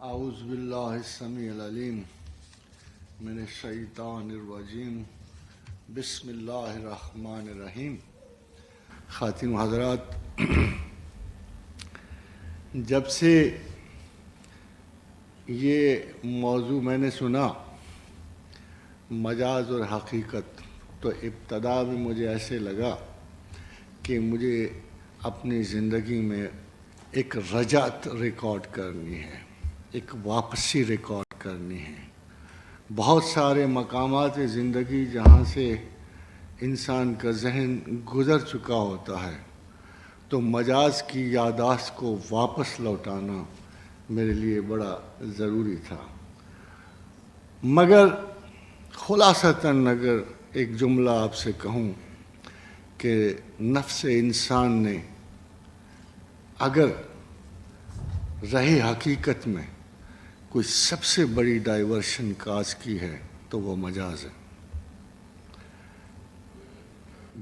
اعوذ باللہ السمیع العلیم من الشیطان الرجیم بسم اللہ الرحمن الرحیم۔ خواتین و حضرات، جب سے یہ موضوع میں نے سنا مجاز اور حقیقت، تو ابتدا میں مجھے ایسے لگا کہ مجھے اپنی زندگی میں ایک رجعت ریکارڈ کرنی ہے، ایک واپسی ریکارڈ کرنی ہے۔ بہت سارے مقامات زندگی جہاں سے انسان کا ذہن گزر چکا ہوتا ہے، تو مجاز کی یادداشت کو واپس لوٹانا میرے لیے بڑا ضروری تھا۔ مگر خلاصتاً اگر ایک جملہ آپ سے کہوں کہ نفس انسان نے اگر رہے حقیقت میں کوئی سب سے بڑی ڈائیورشن کاز کی ہے تو وہ مجاز ہے۔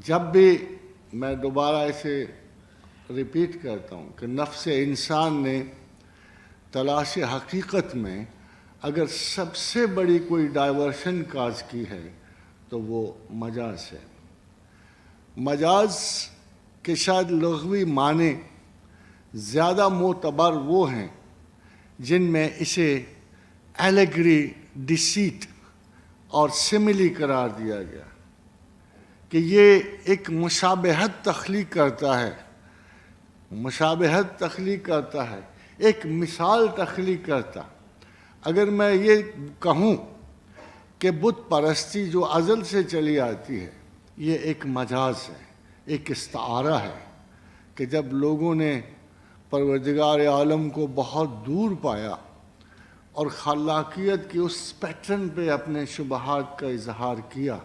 جب بھی میں دوبارہ اسے ریپیٹ کرتا ہوں کہ نفس انسان نے تلاش حقیقت میں اگر سب سے بڑی کوئی ڈائیورشن کاز کی ہے تو وہ مجاز ہے۔ مجاز کے شاید لغوی معنی زیادہ معتبر وہ ہیں جن میں اسے ایلیگری، ڈیسیٹ اور سملی قرار دیا گیا کہ یہ ایک مشابہت تخلیق کرتا ہے، ایک مثال تخلیق کرتا۔ اگر میں یہ کہوں کہ بت پرستی جو ازل سے چلی آتی ہے یہ ایک مجاز ہے، ایک استعارہ ہے کہ جب لوگوں نے پروردگار عالم کو بہت دور پایا اور خلاقیت کے اس پیٹرن پہ اپنے شبہات کا اظہار کیا،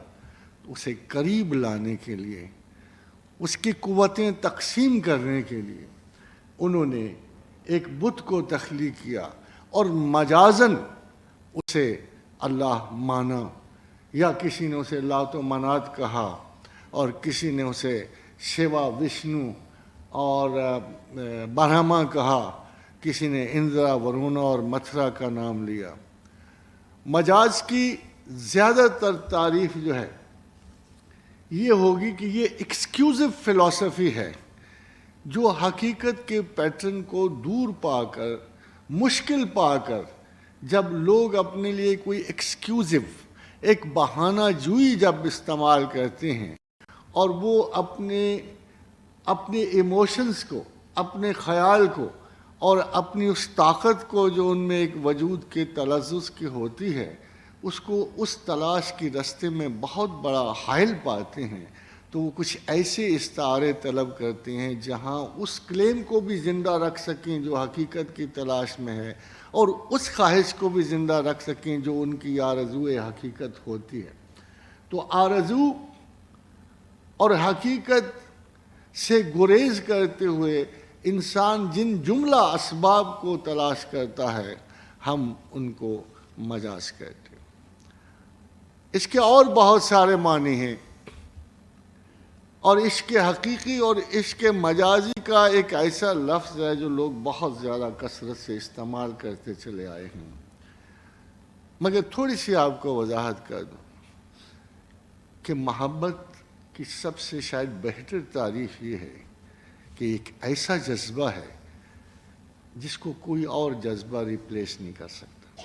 اسے قریب لانے کے لیے، اس کی قوتیں تقسیم کرنے کے لیے انہوں نے ایک بت کو تخلیق کیا اور مجازاً اسے اللہ مانا، یا کسی نے اسے لات و منات کہا اور کسی نے اسے شیوا، وشنو اور برہما کہا، کسی نے اندرا، ورونا اور متھرا کا نام لیا۔ مجاز کی زیادہ تر تعریف جو ہے یہ ہوگی کہ یہ ایکسکیوزو فلسفی ہے جو حقیقت کے پیٹرن کو دور پا کر، مشکل پا کر، جب لوگ اپنے لیے کوئی ایکسکیوزو، ایک بہانہ جوئی جب استعمال کرتے ہیں اور وہ اپنے ایموشنز کو، اپنے خیال کو اور اپنی اس طاقت کو جو ان میں ایک وجود کے تلذذ کی ہوتی ہے، اس کو اس تلاش کی رستے میں بہت بڑا حائل پاتے ہیں، تو وہ کچھ ایسے استعارے طلب کرتے ہیں جہاں اس کلیم کو بھی زندہ رکھ سکیں جو حقیقت کی تلاش میں ہے، اور اس خواہش کو بھی زندہ رکھ سکیں جو ان کی آرزو حقیقت ہوتی ہے۔ تو آرزو اور حقیقت سے گریز کرتے ہوئے انسان جن جملہ اسباب کو تلاش کرتا ہے ہم ان کو مجاز کہتے ہیں۔ اس کے اور بہت سارے معنی ہیں، اور عشق حقیقی اور عشق مجازی کا ایک ایسا لفظ ہے جو لوگ بہت زیادہ کثرت سے استعمال کرتے چلے آئے ہیں۔ مگر تھوڑی سی آپ کو وضاحت کر دوں کہ محبت کی سب سے شاید بہتر تعریف یہ ہے کہ ایک ایسا جذبہ ہے جس کو کوئی اور جذبہ ریپلیس نہیں کر سکتا۔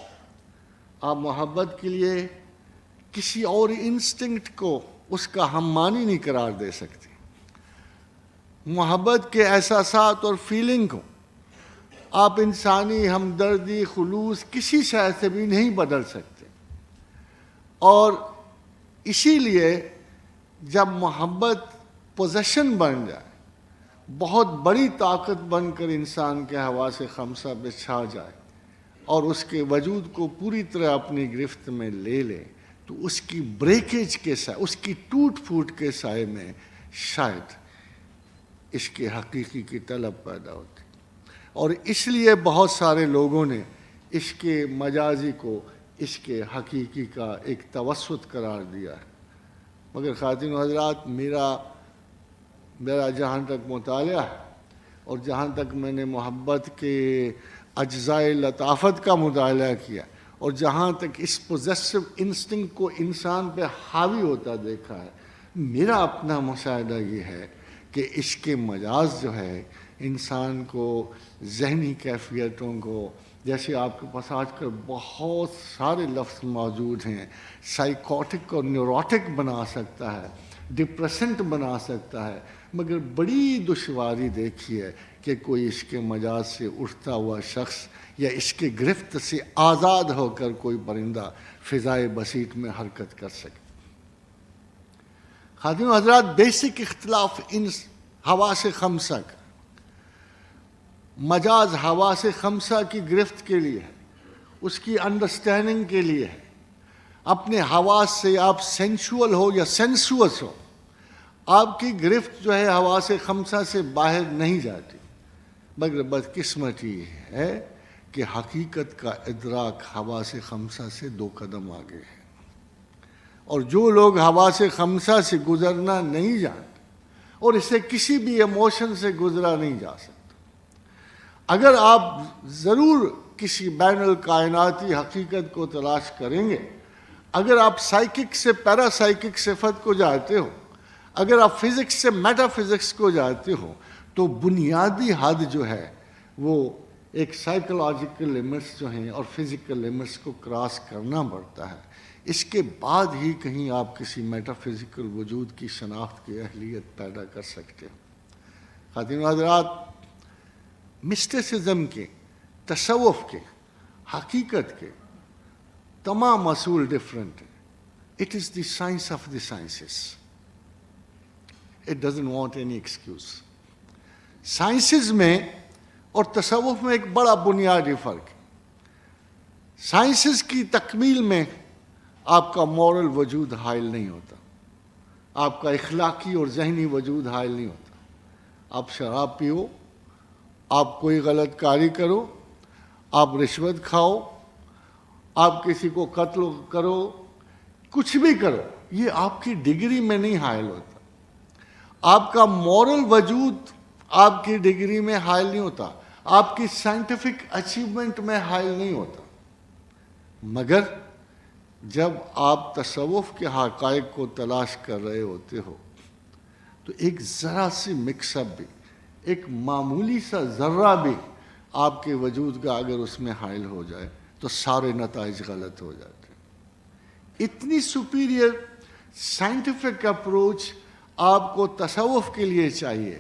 آپ محبت کے لیے کسی اور انسٹنکٹ کو اس کا ہم معنی نہیں قرار دے سکتے۔ محبت کے احساسات اور فیلنگ کو آپ انسانی ہمدردی، خلوص کسی شے سے بھی نہیں بدل سکتے، اور اسی لیے جب محبت پوزیشن بن جائے، بہت بڑی طاقت بن کر انسان کے حواس خمسہ پہ چھا جائے اور اس کے وجود کو پوری طرح اپنی گرفت میں لے لے، تو اس کی بریکیج کے سائے، اس کی ٹوٹ پھوٹ کے سائے میں شاید عشق حقیقی کی طلب پیدا ہوتی، اور اس لیے بہت سارے لوگوں نے عشق مجازی کو عشق حقیقی کا ایک توسط قرار دیا ہے۔ مگر خواتین و حضرات، میرا جہاں تک مطالعہ ہے اور جہاں تک میں نے محبت کے اجزائے لطافت کا مطالعہ کیا اور جہاں تک اس پوزیسو انسٹنکٹ کو انسان پہ حاوی ہوتا دیکھا ہے، میرا اپنا مشاہدہ یہ ہے کہ عشق مجاز جو ہے انسان کو ذہنی کیفیتوں کو، جیسے آپ کے پاس آج کل بہت سارے لفظ موجود ہیں، سائیکوٹک اور نیوروٹک بنا سکتا ہے، ڈپریسنٹ بنا سکتا ہے، مگر بڑی دشواری دیکھی ہے کہ کوئی عشق مجاز سے اٹھتا ہوا شخص یا عشق گرفت سے آزاد ہو کر کوئی پرندہ فضائے بسیط میں حرکت کر سکے۔ خادم حضرات، بیسک اختلاف ان حواس خمسہ کا، مجاز حواس خمسہ کی گرفت کے لیے ہے، اس کی انڈرسٹینڈنگ کے لیے ہے۔ اپنے حواس سے آپ سینشول ہو یا سینسوس ہو، آپ کی گرفت جو ہے حواس خمسہ سے باہر نہیں جاتی، مگر بدقسمتی یہ ہے کہ حقیقت کا ادراک حواس خمسہ سے 2 قدم آگے ہے، اور جو لوگ حواس خمسہ سے گزرنا نہیں جانتے اور اسے کسی بھی ایموشن سے گزرا نہیں جا سکتا، اگر آپ ضرور کسی بین الکائناتی حقیقت کو تلاش کریں گے، اگر آپ سائیکک سے پیرا سائیکک صفت کو جانتے ہو، اگر آپ فزکس سے میٹا فزکس کو جانتے ہو، تو بنیادی حد جو ہے وہ ایک سائیکولوجیکل لیمٹس جو ہیں اور فزیکل لیمٹس کو کراس کرنا پڑتا ہے، اس کے بعد ہی کہیں آپ کسی میٹا فزیکل وجود کی شناخت کی اہلیت پیدا کر سکتے ہو۔ خاتون حضرات، مسٹیسزم کے، تصوف کے، حقیقت کے تمام اصول ڈفرینٹ ہیں۔ It is the science of the sciences, it doesn't want any excuse. Sciences میں اور تصوف میں ایک بڑا بنیادی فرق ہے۔ سائنسز کی تکمیل میں آپ کا مورل وجود حائل نہیں ہوتا، آپ کا اخلاقی اور ذہنی وجود حائل نہیں ہوتا۔ آپ شراب پیو، آپ کوئی غلط کاری کرو، آپ رشوت کھاؤ، آپ کسی کو قتل کرو، کچھ بھی کرو، یہ آپ کی ڈگری میں نہیں حائل ہوتا۔ آپ کا مورل وجود آپ کی ڈگری میں حائل نہیں ہوتا، آپ کی سائنٹیفک اچیومنٹ میں حائل نہیں ہوتا، مگر جب آپ تصوف کے حقائق کو تلاش کر رہے ہوتے ہو تو ایک ذرا سی مکس اپ بھی، ایک معمولی سا ذرہ بھی آپ کے وجود کا اگر اس میں حائل ہو جائے تو سارے نتائج غلط ہو جاتے ہیں۔ اتنی سپیریئر سائنٹیفک اپروچ آپ کو تصوف کے لیے چاہیے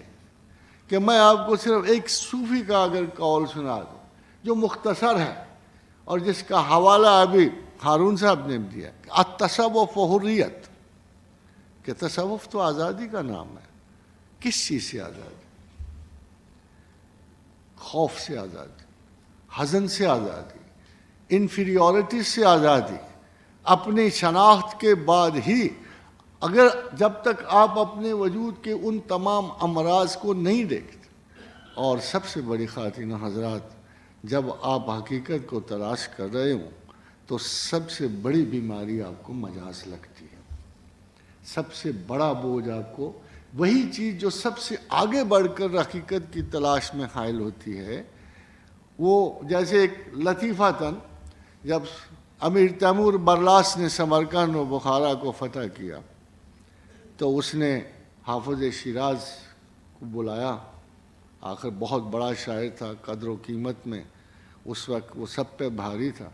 کہ میں آپ کو صرف ایک صوفی کا اگر قول سنا دوں جو مختصر ہے اور جس کا حوالہ ابھی ہارون صاحب نے دیا، التصوف حریت، کہ تصوف تو آزادی کا نام ہے۔ کس چیز سے آزادی؟ خوف سے آزادی، حزن سے آزادی، انفیریورٹی سے آزادی۔ اپنی شناخت کے بعد ہی، اگر جب تک آپ اپنے وجود کے ان تمام امراض کو نہیں دیکھتے، اور سب سے بڑی خواتین و حضرات، جب آپ حقیقت کو تلاش کر رہے ہوں تو سب سے بڑی بیماری آپ کو مجاز لگتی ہے۔ سب سے بڑا بوجھ آپ کو وہی چیز جو سب سے آگے بڑھ کر حقیقت کی تلاش میں حائل ہوتی ہے، وہ جیسے ایک لطیفہ تن، جب امیر تیمور برلاس نے سمرقند و بخارا کو فتح کیا تو اس نے حافظ شیراز کو بلایا۔ آخر بہت بڑا شاعر تھا، قدر و قیمت میں اس وقت وہ سب پہ بھاری تھا،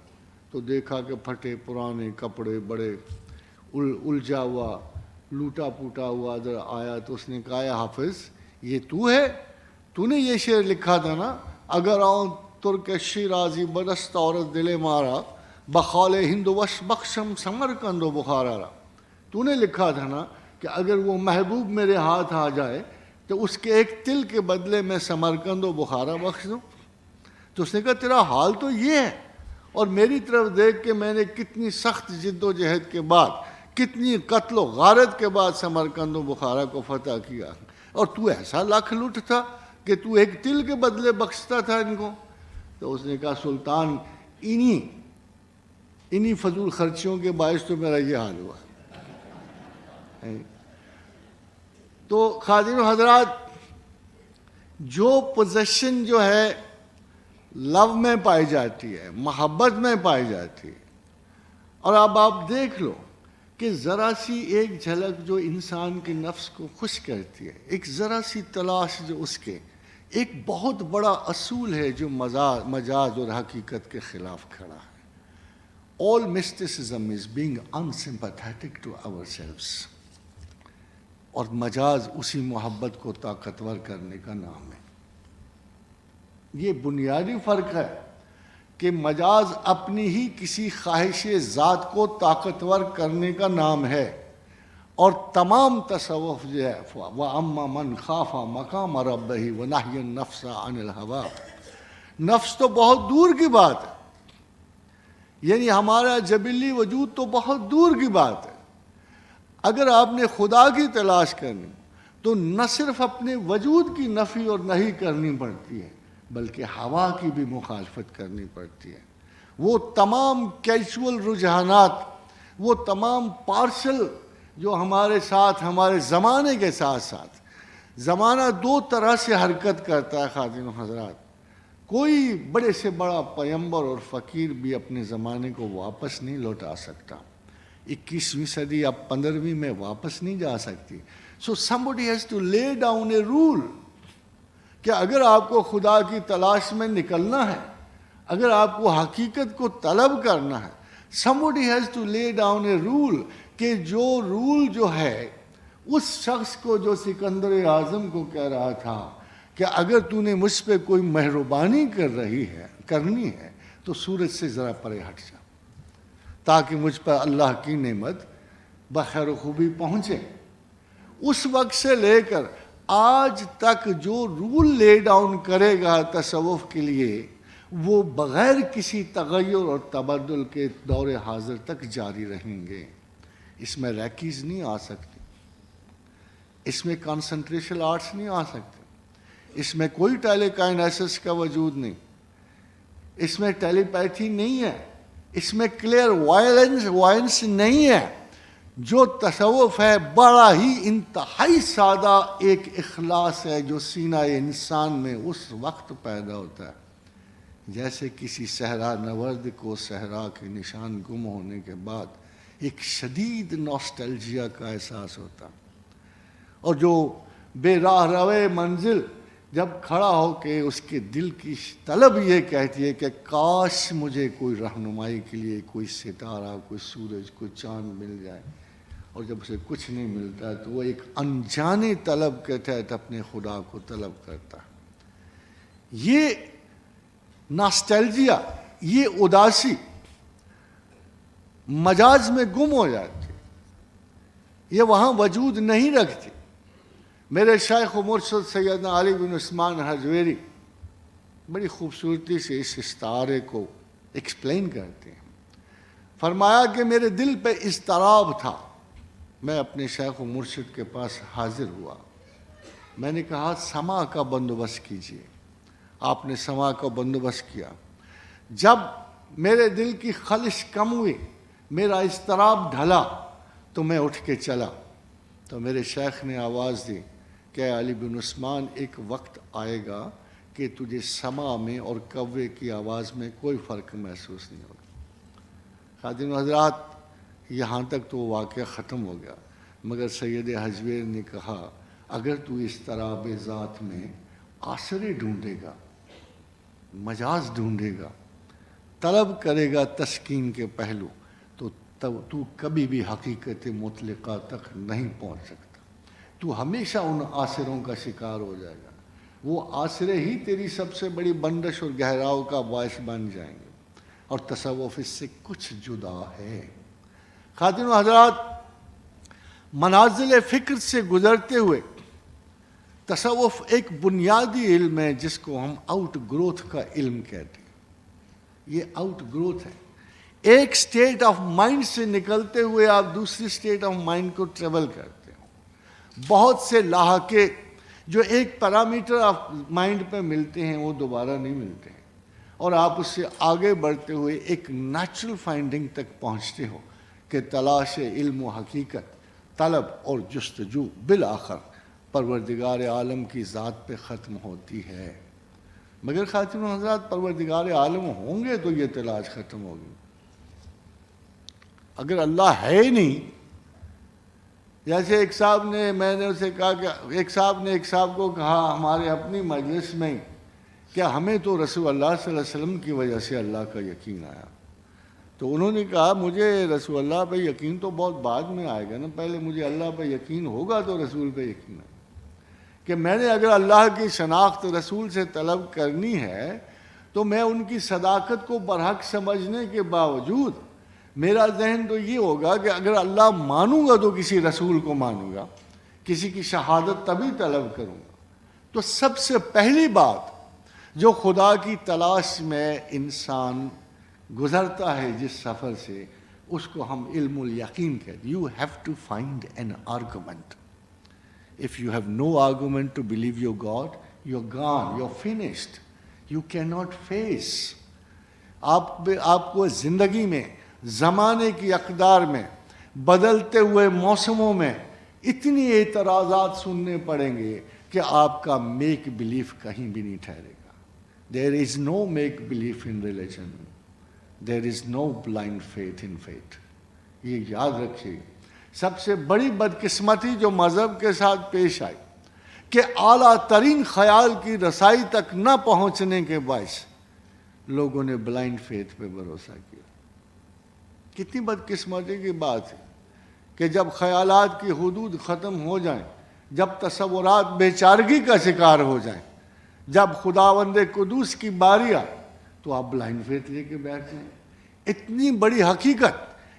تو دیکھا کہ پھٹے پرانے کپڑے، بڑے الجھا ہوا، لوٹا پوٹا ہوا ادھر آیا، تو اس نے کہا، یا حافظ یہ تو ہے؟ تو نے یہ شعر لکھا تھا نا، اگر آؤں ترک شیرازی بدست عورت دل مارا، بخال ہند وش بخشم سمرقند و بخارا را۔ تو نے لکھا تھا نا کہ اگر وہ محبوب میرے ہاتھ آ جائے تو اس کے ایک تل کے بدلے میں سمرقند و بخارا بخش دوں۔ تو اس نے کہا تیرا حال تو یہ ہے، اور میری طرف دیکھ کہ میں نے کتنی سخت جد و جہد کے بعد، کتنی قتل و غارت کے بعد سمرقند و بخارا کو فتح کیا، اور تو ایسا لکھ لٹ تھا کہ تو ایک تل کے بدلے بخشتا تھا ان کو۔ تو اس نے کہا سلطان، انہی فضول خرچیوں کے باعث تو میرا یہ حال ہوا۔ تو خادم حضرات، جو پوزیشن جو ہے لو میں پائی جاتی ہے، محبت میں پائی جاتی ہے۔ اور اب آپ دیکھ لو کہ ذرا سی ایک جھلک جو انسان کے نفس کو خوش کرتی ہے، ایک ذرا سی تلاش جو اس کے، ایک بہت بڑا اصول ہے جو مجاز اور حقیقت کے خلاف کھڑا ہے۔ All mysticism is being unsympathetic to ourselves۔ اور مجاز اسی محبت کو طاقتور کرنے کا نام ہے۔ یہ بنیادی فرق ہے کہ مجاز اپنی ہی کسی خواہش ذات کو طاقتور کرنے کا نام ہے، اور تمام تصوف جو ہے وَأَمَّا مَنْ خَافَ مَقَامَ رَبِّهِ وَنَهَى النَّفْسَ عَنِ الْهَوَىٰ، نفس تو بہت دور کی بات ہے، یعنی ہمارا جبلی وجود تو بہت دور کی بات ہے۔ اگر آپ نے خدا کی تلاش کرنی تو نہ صرف اپنے وجود کی نفی اور نہیں کرنی پڑتی ہے، بلکہ ہوا کی بھی مخالفت کرنی پڑتی ہے۔ وہ تمام کیجول رجحانات، وہ تمام پارسل جو ہمارے ساتھ، ہمارے زمانے کے ساتھ ساتھ، زمانہ دو طرح سے حرکت کرتا ہے خادم حضرات۔ کوئی بڑے سے بڑا پیغمبر اور فقیر بھی اپنے زمانے کو واپس نہیں لوٹا سکتا، 21ویں صدی اب 15ویں میں واپس نہیں جا سکتی۔ سو somebody has to lay down a rule کہ اگر آپ کو خدا کی تلاش میں نکلنا ہے، اگر آپ کو حقیقت کو طلب کرنا ہے، somebody has to lay down a rule کہ جو رول جو ہے اس شخص کو جو سکندر اعظم کو کہہ رہا تھا کہ اگر تو نے مجھ پہ کوئی مہربانی کرنی ہے تو سورج سے ذرا پرے ہٹ جا تاکہ مجھ پر اللہ کی نعمت بخیر و خوبی پہنچے۔ اس وقت سے لے کر آج تک جو رول لے ڈاؤن کرے گا تصوف کے لیے، وہ بغیر کسی تغیر اور تبدل کے دور حاضر تک جاری رہیں گے۔ اس میں ریکیز نہیں آ سکتی، اس میں کانسنٹریشن آرٹس نہیں آ سکتے، اس میں کوئی ٹیلی کائنیسس کا وجود نہیں، اس میں ٹیلی پیتھی نہیں ہے، اس میں کلیئر وائلنس نہیں ہے۔ جو تصوف ہے بڑا ہی انتہائی سادہ ایک اخلاص ہے جو سینہ انسان میں اس وقت پیدا ہوتا ہے جیسے کسی صحرا نورد کو صحرا کے نشان گم ہونے کے بعد ایک شدید نوسٹلجیا کا احساس ہوتا، اور جو بے راہ روے منزل جب کھڑا ہو کے اس کے دل کی طلب یہ کہتی ہے کہ کاش مجھے کوئی رہنمائی کے لیے کوئی ستارہ، کوئی سورج، کوئی چاند مل جائے، اور جب اسے کچھ نہیں ملتا تو وہ ایک انجانے طلب کے تحت اپنے خدا کو طلب کرتا ہے۔ یہ ناسٹیلجیا، یہ اداسی مجاز میں گم ہو جاتی، یہ وہاں وجود نہیں رکھتی۔ میرے شیخ و مرشد سیدنا علی بن عثمان حجویری بڑی خوبصورتی سے اس استعارے کو ایکسپلین کرتے ہیں۔ فرمایا کہ میرے دل پہ اضطراب تھا، میں اپنے شیخ و مرشد کے پاس حاضر ہوا، میں نے کہا سما کا بندوبست کیجیے۔ آپ نے سما کا بندوبست کیا۔ جب میرے دل کی خلش کم ہوئی، میرا اضطراب ڈھلا، تو میں اٹھ کے چلا، تو میرے شیخ نے آواز دی کہ علی بن عثمان ایک وقت آئے گا کہ تجھے سما میں اور کوے کی آواز میں کوئی فرق محسوس نہیں ہوگا۔ خادم حضرات، یہاں تک تو واقعہ ختم ہو گیا، مگر سید حجویر نے کہا اگر تو اس طرح ذات میں آسرے ڈھونڈے گا، مجاز ڈھونڈے گا، طلب کرے گا تسکین کے پہلو، تو کبھی بھی حقیقت مطلقہ تک نہیں پہنچ سکتا۔ تو ہمیشہ ان آسروں کا شکار ہو جائے گا، وہ آسرے ہی تیری سب سے بڑی بندش اور گہراؤ کا باعث بن جائیں گے، اور تصوف اس سے کچھ جدا ہے۔ خادم حضرات، منازل فکر سے گزرتے ہوئے تصوف ایک بنیادی علم ہے جس کو ہم آؤٹ گروتھ کا علم کہتے ہیں۔ یہ آؤٹ گروتھ ہے، ایک سٹیٹ آف مائنڈ سے نکلتے ہوئے آپ دوسری سٹیٹ آف مائنڈ کو ٹریول کرتے ہو۔ بہت سے لاحقے جو ایک پیرامیٹر آف مائنڈ پہ ملتے ہیں وہ دوبارہ نہیں ملتے ہیں، اور آپ اس سے آگے بڑھتے ہوئے ایک نیچرل فائنڈنگ تک پہنچتے ہو کہ تلاش علم و حقیقت، طلب اور جستجو بالآخر پروردگار عالم کی ذات پہ ختم ہوتی ہے۔ مگر خاتون حضرات پروردگار عالم ہوں گے تو یہ تلاش ختم ہوگی. اگر اللہ ہے ہی نہیں، جیسے ایک صاحب نے، میں نے اسے کہا کہ ایک صاحب نے ایک صاحب کو کہا ہمارے اپنی مجلس میں کہ ہمیں تو رسول اللہ صلی اللہ علیہ وسلم کی وجہ سے اللہ کا یقین آیا. تو انہوں نے کہا مجھے رسول اللہ پہ یقین تو بہت بعد میں آئے گا نا، پہلے مجھے اللہ پہ یقین ہوگا تو رسول پہ یقین آئے گا. کہ میں نے اگر اللہ کی شناخت رسول سے طلب کرنی ہے تو میں ان کی صداقت کو برحق سمجھنے کے باوجود میرا ذہن تو یہ ہوگا کہ اگر اللہ مانوں گا تو کسی رسول کو مانوں گا، کسی کی شہادت تبھی طلب کروں گا. تو سب سے پہلی بات جو خدا کی تلاش میں انسان گزرتا ہے جس سفر سے، اس کو ہم علم الیقین کہتے ہیں. You have to find an argument. If you have no argument to believe your God, you're gone, you're finished. You cannot face. آپ کو زندگی میں، زمانے کی اقدار میں، بدلتے ہوئے موسموں میں اتنی اعتراضات سننے پڑیں گے کہ آپ کا میک بلیف کہیں بھی نہیں ٹھہرے گا. There is no make belief in religion. There is no blind faith in faith. یہ یاد رکھیے. سب سے بڑی بدقسمتی جو مذہب کے ساتھ پیش آئی کہ اعلیٰ ترین خیال کی رسائی تک نہ پہنچنے کے باعث لوگوں نے بلائنڈ فیتھ پہ بھروسہ کیا. کتنی بدقسمتی کی بات ہے کہ جب خیالات کی حدود ختم ہو جائیں، جب تصورات بے چارگی کا شکار ہو جائیں، جب خداوند قدوس کی باری آئے تو آپ بلائنڈ فیتھ لے کے بیٹھ جائیں. اتنی بڑی حقیقت،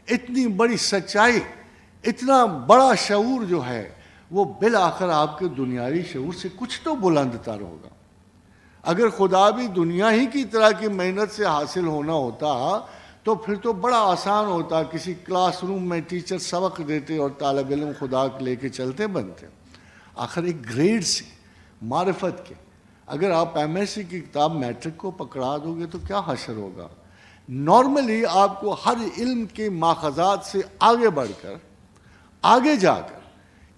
اتنی بڑی سچائی، اتنا بڑا شعور جو ہے وہ بالآخر آپ کے دنیاوی شعور سے کچھ تو بلند تر ہوگا. اگر خدا بھی دنیا ہی کی طرح کی محنت سے حاصل ہونا ہوتا تو پھر تو بڑا آسان ہوتا، کسی کلاس روم میں ٹیچر سبق دیتے اور طالب علم خدا لے کے چلتے بنتے. آخر ایک گریڈ سے، معرفت کے، اگر آپ ایم ایس سی کی کتاب میٹرک کو پکڑا دو گے تو کیا حشر ہوگا. نارملی آپ کو ہر علم کے ماخذات سے آگے بڑھ کر، آگے جا کر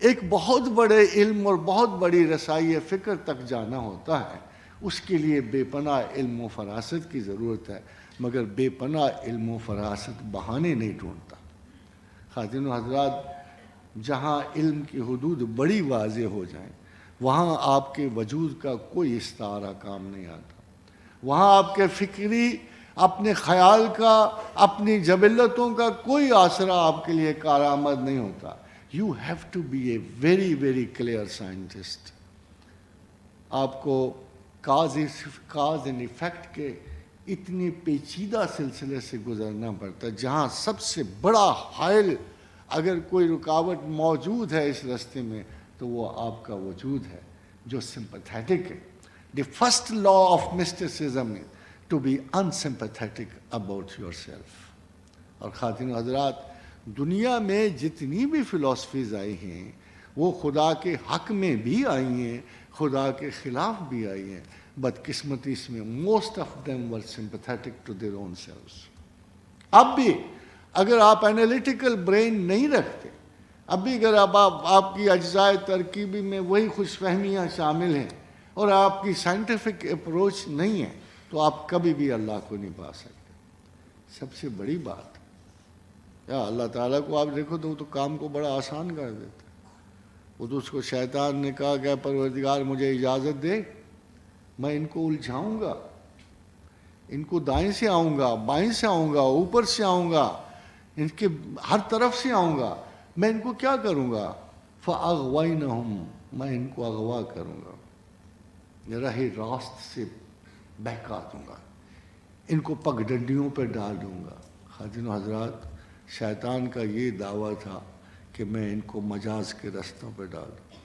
ایک بہت بڑے علم اور بہت بڑی رسائی فکر تک جانا ہوتا ہے. اس کے لیے بے پناہ علم و فراست کی ضرورت ہے، مگر بے پناہ علم و فراست بہانے نہیں ڈھونڈتا. خاتون و حضرات، جہاں علم کی حدود بڑی واضح ہو جائیں وہاں آپ کے وجود کا کوئی استعارہ کام نہیں آتا. وہاں آپ کے فکری، اپنے خیال کا، اپنی جبلتوں کا کوئی آسرا آپ کے لیے کارآمد نہیں ہوتا. You have to be a very very clear scientist. آپ کو کاز اینڈ ایفیکٹ کے اتنی پیچیدہ سلسلے سے گزرنا پڑتا ہے جہاں سب سے بڑا حائل اگر کوئی رکاوٹ موجود ہے اس راستے میں تو وہ آپ کا وجود ہے جو سمپتھیٹک ہے. The first law of mysticism is to be unsympathetic about yourself. اور خواتین حضرات، دنیا میں جتنی بھی فلسفیز آئی ہیں وہ خدا کے حق میں بھی آئی ہیں، خدا کے خلاف بھی آئی ہیں. بدقسمتی اس میں most of them were sympathetic to their own selves. اب بھی اگر آپ انالیٹیکل برین نہیں رکھتے، اب بھی اگر آپ کی اجزائے ترکیبی میں وہی خوش فہمیاں شامل ہیں اور آپ کی سائنٹیفک اپروچ نہیں ہے تو آپ کبھی بھی اللہ کو نہیں پا سکتے. سب سے بڑی بات، یا اللہ تعالیٰ کو آپ دیکھو تو وہ تو کام کو بڑا آسان کر دیتا. وہ تو اس کو شیطان نے کہا کہ پروردگار مجھے اجازت دے، میں ان کو الجھاؤں گا، ان کو دائیں سے آؤں گا، بائیں سے آؤں گا، اوپر سے آؤں گا، ان کے ہر طرف سے آؤں گا. میں ان کو کیا کروں گا؟ فَأَغْوَيْنَهُمْ، میں ان کو اغوا کروں گا، راہ راست سے بہکا دوں گا، ان کو پگڈنڈیوں پہ ڈال دوں گا. خاتون و حضرات، شیطان کا یہ دعویٰ تھا کہ میں ان کو مجاز کے رستوں پہ ڈال دوں.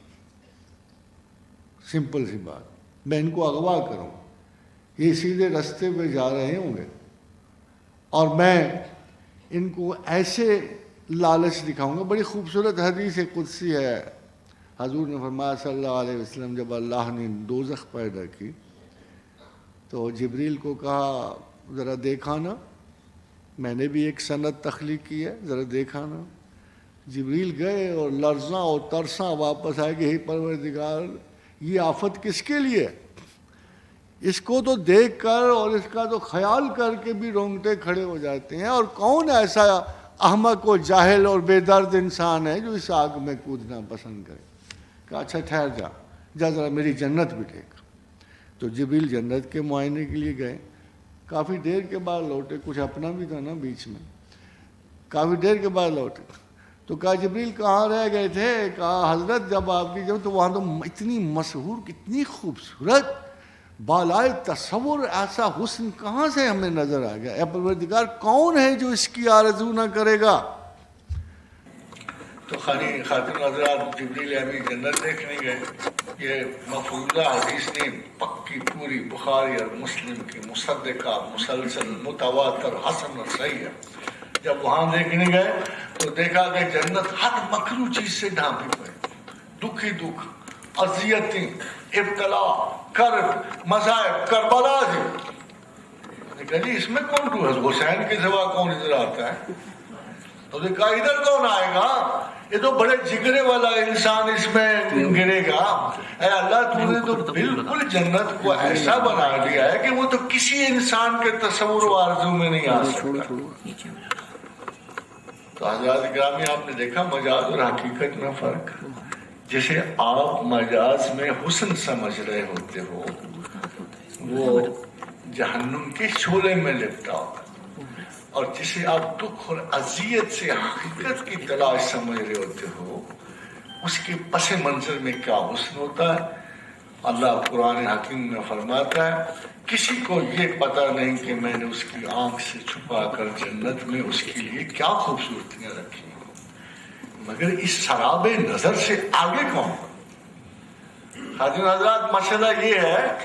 سمپل سی بات، میں ان کو اغوا کروں، یہ سیدھے رستے پہ جا رہے ہوں گے اور میں ان کو ایسے لالچ دکھاؤں گا. بڑی خوبصورت حدیث قدسی ہے. حضور نے فرمایا صلی اللہ علیہ وسلم، جب اللہ نے دوزخ پیدا کی تو جبریل کو کہا ذرا دیکھا نا، میں نے بھی ایک صنعت تخلیق کی ہے، ذرا دیکھا نا. جبریل گئے اور لرزاں اور ترساں واپس آئے کہ ہی پروردگار یہ آفت کس کے لیے؟ اس کو تو دیکھ کر اور اس کا تو خیال کر کے بھی رونگٹے کھڑے ہو جاتے ہیں. اور کون ایسا احمق و جاہل اور بے درد انسان ہے جو اس آگ میں کودنا پسند کرے؟ کہ اچھا ٹھہر جا ذرا میری جنت بھی دیکھ. تو جبریل جنت کے معائنے کے لیے گئے. کافی دیر کے بعد لوٹے، کچھ اپنا بھی تھا نا بیچ میں. کافی دیر کے بعد لوٹے تو کہا جبریل کہاں رہ گئے تھے؟ کہا حضرت جب آپ کی تو وہاں تو اتنی مسحور، اتنی خوبصورت، بالائے تصور ایسا حسن کہاں سے ہمیں نظر آ گیا؟ اے پروردگار کون ہے جو اس کی آرزو نہ کرے گا؟ تو خاتون حضرات جبریل امین جنت دیکھنے گئے. یہ مفروضہ حدیث نے پکی پوری بخاری اور مسلم کی مصدقہ مسلسل متواتر حسن اور صحیح ہے. جب وہاں دیکھنے گئے تو دیکھا کہ جنت ہر مکروہ چیز سے ڈھانپی پڑی. دکھ ہی دکھ، اذیتیں، ابتلا، کرب، مصائب، کربلا جی. اس میں کون تو ہے؟ حسین کے سوا کون ادھر آتا ہے؟ تو نے کہا ادھر کون آئے گا؟ یہ تو بڑے جگرے والا انسان اس میں گرے گا. اے اللہ تو نے تو بالکل جنت کو ایسا بنا دیا ہے کہ وہ تو کسی انسان کے تصور و آرزو میں نہیں آ سکتا. تو حضرات گرامی آپ نے دیکھا مجاز اور حقیقت میں فرق. جسے آپ مجاز میں حسن سمجھ رہے ہوتے ہو وہ جہنم کے شعلے میں لپٹا ہوگا، اور جسے آپ دکھ اور اذیت سے حقیقت کی تلاش سمجھ رہے ہوتے ہو اس کے پس منظر میں کیا حسن ہوتا ہے. اللہ قرآن حکیم میں فرماتا ہے کسی کو یہ پتہ نہیں کہ میں نے اس کی آنکھ سے چھپا کر جنت میں اس کے لیے کیا خوبصورتیاں رکھی ہیں، مگر اس سراب نظر سے آگے کون؟ حاضرین حضرات مسئلہ یہ ہے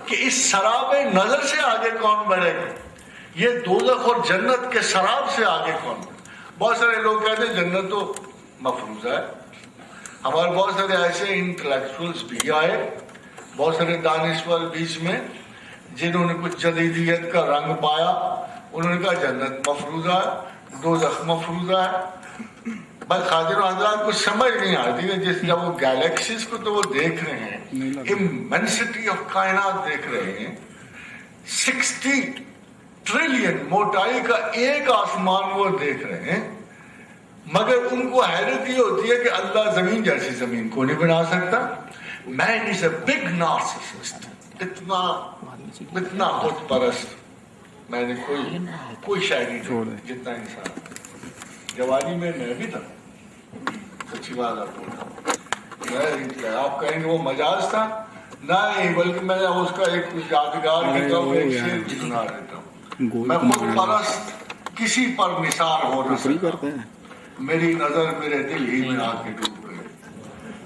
کہ اس سراب نظر سے آگے کون بڑھے گا؟ یہ دوزخ اور جنت کے سراب سے آگے کون بڑھے؟ بہت سارے لوگ کہتے ہیں جنت تو مفروضہ ہے. ہمارے بہت سارے ایسے انٹلیکچوئلز بھی آئے، بہت سارے دانشور بیچ میں جنہوں نے کچھ جدیدیت کا رنگ پایا. انہوں نے کہا جنت مفروضہ ہے، دوزخ مفروضہ ہے. بس خاطر حضرات کو سمجھ نہیں آتی ہے. جس جب وہ گیلیکسیز کو تو وہ دیکھ رہے ہیں، امینسٹی آف کائنات دیکھ رہے ہیں، 60 ٹریلین موٹائی کا ایک آسمان وہ دیکھ رہے ہیں، مگر ان کو حیرت یہ ہوتی ہے کہ اللہ زمین جیسی زمین کو نہیں بنا سکتا. مین از اے بگ نارسسسٹ، اتنا بت پرست میں نے کوئی شاعری نہیں جتنا انسان. جوانی میں بھی تھا، سچی بات آپ کہیں گے وہ مجاز تھا، نہیں بلکہ میں اس کا ایک یادگار کی طرف ایک شعر بھی سنا دیتا ہوں. میں خود پرست کسی پر نثار ہو نہ سکتا، میری نظر میرے دل ہی میں آ کے ڈوب گئی.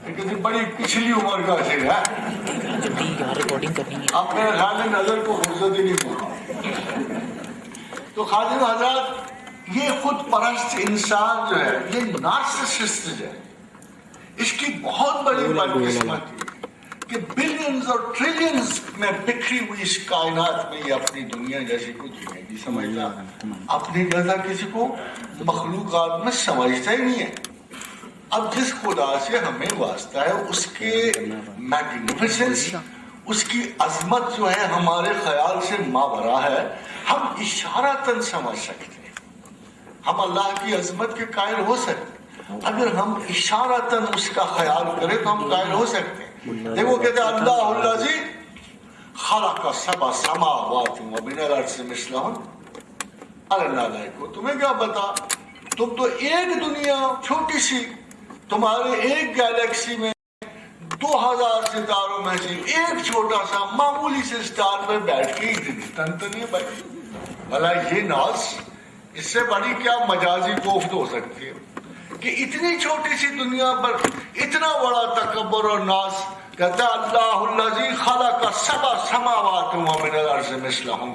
لیکن بڑی پچھلی عمر کا شعر ہے، آپ میرے خیال میں نظر کو فرصت ہی نہیں پڑا. تو خادم حضرات یہ خود پرست انسان جو ہے، یہ نارسسسٹ جو ہے، اس کی بہت بڑی بدقسمتی ہے کہ بلینز اور ٹریلینز میں بکھری ہوئی اس کائنات میں یہ اپنی دنیا جیسی کوئی زندگی سمجھتا، اپنی نظر کسی کو مخلوقات میں سمجھتا ہی نہیں ہے. اب جس خدا سے ہمیں واسطہ ہے اس کے میگنیفیسنس، اس کی عظمت جو ہے ہمارے خیال سے ماورا ہے. ہم اشارتاً سمجھ سکتے ہیں، ہم اللہ کی عظمت کے قائل ہو سکتے ہیں. اگر ہم اشارتاً اس کا خیال کریں تو ہم قائل ہو سکتے ہیں. دیکھو کہتے ہیں اللہ الذی خلق سبع سماوات ومن الارض مثلہن. اللہ کو تمہیں کیا بتا، تم تو ایک دنیا چھوٹی سی، تمہارے ایک گیلیکسی میں 2000 ستاروں میں سے ایک چھوٹا سا معمولی سے سٹار میں بیٹھ کے اتنی تنتنی بیٹھی. بھلا یہ ناز اس سے بڑی کیا مجازی کوفت ہو سکتی ہے کہ اتنی چھوٹی سی دنیا پر اتنا بڑا تکبر اور ناز. کہتا ہے اللہ الذی خلق سبع سماوات ومن الارض مثلہن.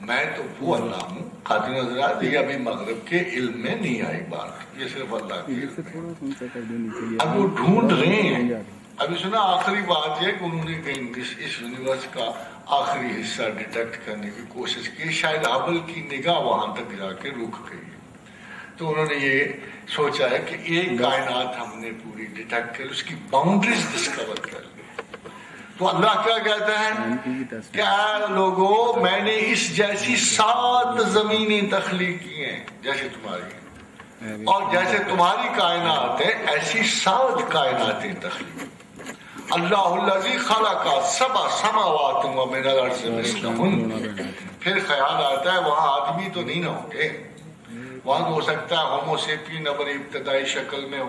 میں تو وہ اللہ ہوں. خاتون حضرات یہ ابھی مغرب کے علم میں نہیں آئی بات، یہ صرف اللہ کی علم ہے. اب وہ ڈھونڈ رہے ہیں. ابھی سنا آخری بات یہ کہ انہوں نے کہیں اس یونیورس کا آخری حصہ ڈیٹیکٹ کرنے کی کوشش کی، شاید ہبل کی نگاہ وہاں تک جا کے رک گئی. تو انہوں نے یہ سوچا ہے کہ ایک کائنات ہم نے پوری ڈیٹیکٹ کر، اس کی باؤنڈریز ڈسکور کر لی. تو تو اللہ کیا کہتا ہے کہ لوگوں میں نے اس جیسی 7 زمینیں تخلیق کی ہیں جیسے تمہاری ہیں، اور جیسے تمہاری کائنات ہے ایسی 7 کائناتیں تخلیق. اللہ الذی خلق 7 سماوات ومن الارض مثلہن. پھر خیال آتا ہے وہاں آدمی تو نہیں نہ ہوں گے، وہاں ہو سکتا ہے ہومو سیپین اپنی ابتدائی شکل میں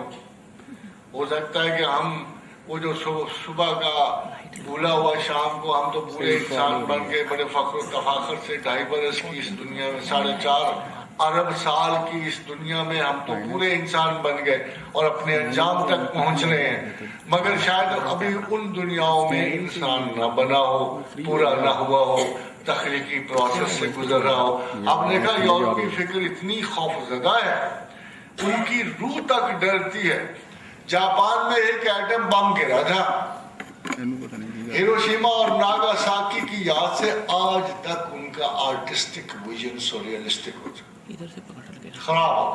ہو سکتا ہے کہ ہم وہ جو صبح کا بھولا ہوا شام کو ہم تو پورے انسان بن گئے، بڑے فخر و تفاخر سے 2.5 برس کی اس دنیا میں 4.5 ارب سال کی اس دنیا میں ہم تو پورے انسان بن گئے اور اپنے انجام تک پہنچ رہے ہیں، مگر شاید ابھی ان دنیاؤں میں انسان نہ بنا ہو، پورا نہ ہوا ہو، تخلیقی پروسیس سے گزر رہا ہو. آپ نے کہا یورپی فکر اتنی خوف زدہ ہے، ان کی روح تک ڈرتی ہے. جاپان میں ایک ایٹم بم گرا تھا، ہیروشیما اور ناگاساکی کی یاد سے آج تک ان کا آرٹسٹک ویژن سوریلسٹک ہوتا خراب ہو.